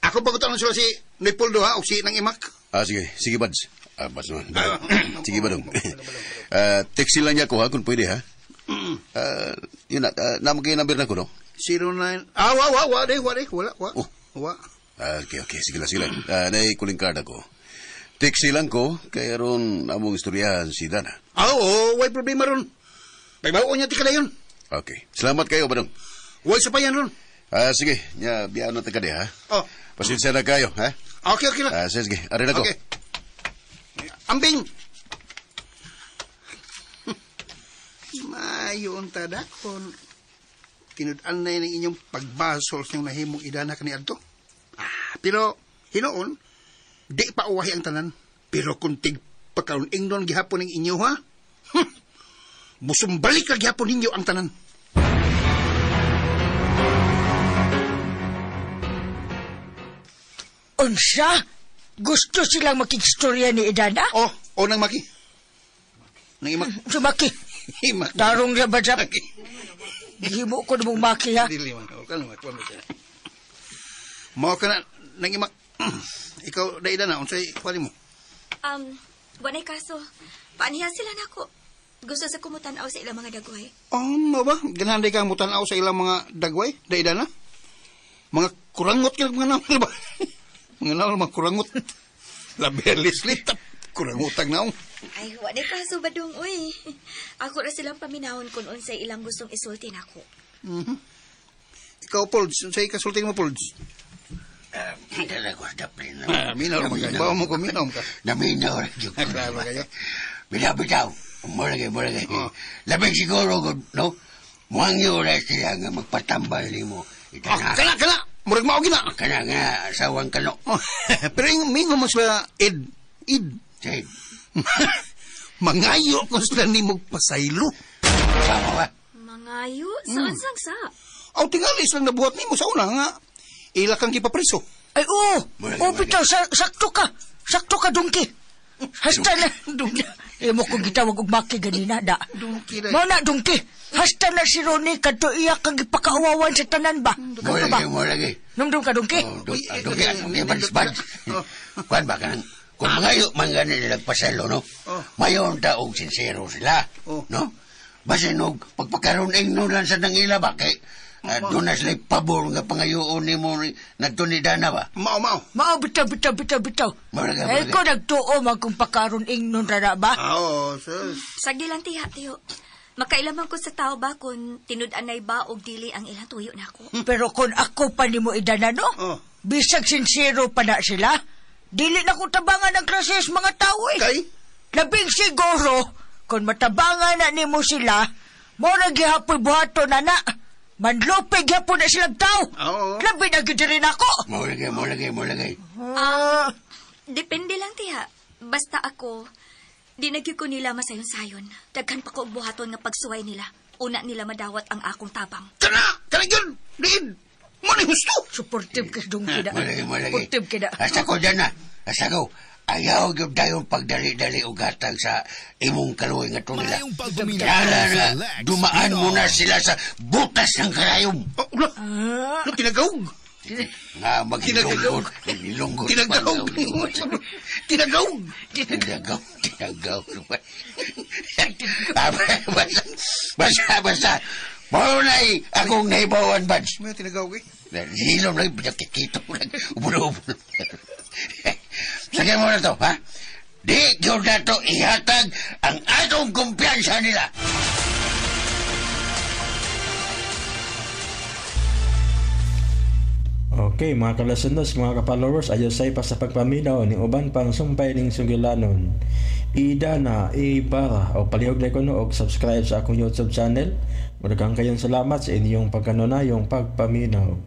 Ako pagkutan sila si Leopoldo ha, o si Nang Imak.
Sige, Bads. Bads naman. Sige, Badong. Text lang niya ko ha, kung pwede ha. Yun na, naman kayo number na ko, no?
09... Wala.
Okay, sige lang. Naay kuling card ako. Text lang ko, kaya ron among istoryahan si Dana.
Oo, way problema ron. Pagbaon niya tika na yun.
Okay. Salamat kayo, Badong.
Way sa payan ron.
Sige. Biyaan natin ka di, ha?
Oh.
Pasensya na kayo, ha?
Okay lang.
Sige. Arin ako.
Okay. Ambing! Mayon tadakon. Tinud-an na ng inyong pagbasol sa nahimong Idana kani adto. Pero, hinoon, di pa uwahi ang tanan. Pero kung tigpakaroon ingnon gihapon ng inyo, ha? Busumbalik ka gihapon ninyo ang tanan.
Unsa? Gusto silang makikstorya ni Idana?
Nang Maki. Nang Imak.
Si Maki.
Imak.
Tarong niya ba dyan? Himo ko namang Maki, ha?
Dili man. Mao ka na, Nang Imak. Ikaw, da Idana, unsay kwali mo?
Wanay kaso. Paanihan sila na ako. Gusto sa kumutanaw sa ilang mga dagway.
Mo ba? Ganahanday kang mutanaw sa ilang mga dagway, da Idana? Mga kurangot ka mga naman ba? Mga naman, mga kurangot. Labelis litap. Kurangutang naong.
Ay, wanay kaso ba dong, uy. Ako na silang paminahon kung unsay ilang gustong isultin ako.
Ikaw, Polds. Unsay kasultin mo, Polds?
Dala ko sa daplin.
Minaw naman ka. Bawa mo ko, minaw ka.
Naminaw rin yung
Nagraba kayo.
Bitaw. Mulagay. Labing siguro, no? Muhangyo na sila nga magpatambal ni mo.
Kana! Murag mao gina.
Kana nga, asawang kano.
Pero yung mingo mo sila, Ed.
Ed.
Mangayo ko sila ni magpasaylo.
Sama ba?
Mangayo? Saan sang sa?
Tingalis lang nabuhat ni mo sa una nga. Ila kang kipapreso.
Ay, oo. Oo, bitaw, sakto ka. Sakto ka, Dungki. Hasta na, Dungki. Imo kong gitawag og Maki ganina, da.
Dungki na.
Mao na, Dungki. Hasta na si Ronnie kadto iya kang gipakaawawan sa tanan ba?
Mo lagi.
Numdum ka, Dungki.
Dungki, Bads. Kuan ba ka nang, kung mangayo man gani nilang pasalo, no? Mayon taong sincero sila, no? Basin og pagpakaroon ingnon lang sa nangila ba? Kay, doon na sila'y pabor nga pangayoon ni mo nagtunidana ba?
Mao, bitaw. Ay, ko nagtuo man kung pakaroon ingnon rana ba?
Oo, sus.
Sagdi lang tiha, tiyo. Makailaman ko sa tao ba kung tinud-anay ba o dili ang ilang tuyo na ako?
Pero kung ako pa ni mo idana, no? Bisag sincero pa na sila, dili na ko tabangan ang klases mga tao eh.
Kay?
Labing siguro, kung matabangan na ni mo sila, mora gihapoy buhato na na. Manlupig hapon na silang tao. Labi na gidirin ako.
Mo lagay.
Depende lang tiha. Basta ako, di nagyo ko nila masayon-sayon. Daghan pa ko og buhaton nga pagsuway nila. Una nila madawat ang akong tabang.
Kana yun! Diin! Mani gusto!
Supportive ka, Dungki da.
Malagi.
Supportive ka da.
Asa ko dyan na. Asa ko. Ayaw gyud dayon pagdali-dali og gatag sa imong kaluoy nga nila. Kaya na dumaan mo na sila sa butas ng karayom.
Tinagawg!
Nga maghilunggot. Tinagaw. Basta. Maunay akong naibawan, Bads.
May tinagawg eh.
Hilom lang, pinakikito mo lang. Ubulo. Sagay mo na to, ha? Di yun na to ihatag ang atong kumpiyansa nila.
Okay, mga kalasundos, mga ka-followers, ayosay pa sa pagpaminaw ni uban pang sumpay ning sugilanon. Idana, Ibarra, o palihog na ko no, o subscribe sa akong YouTube channel. Madagang kayong salamat sa inyong pagkanunayong pagpaminaw.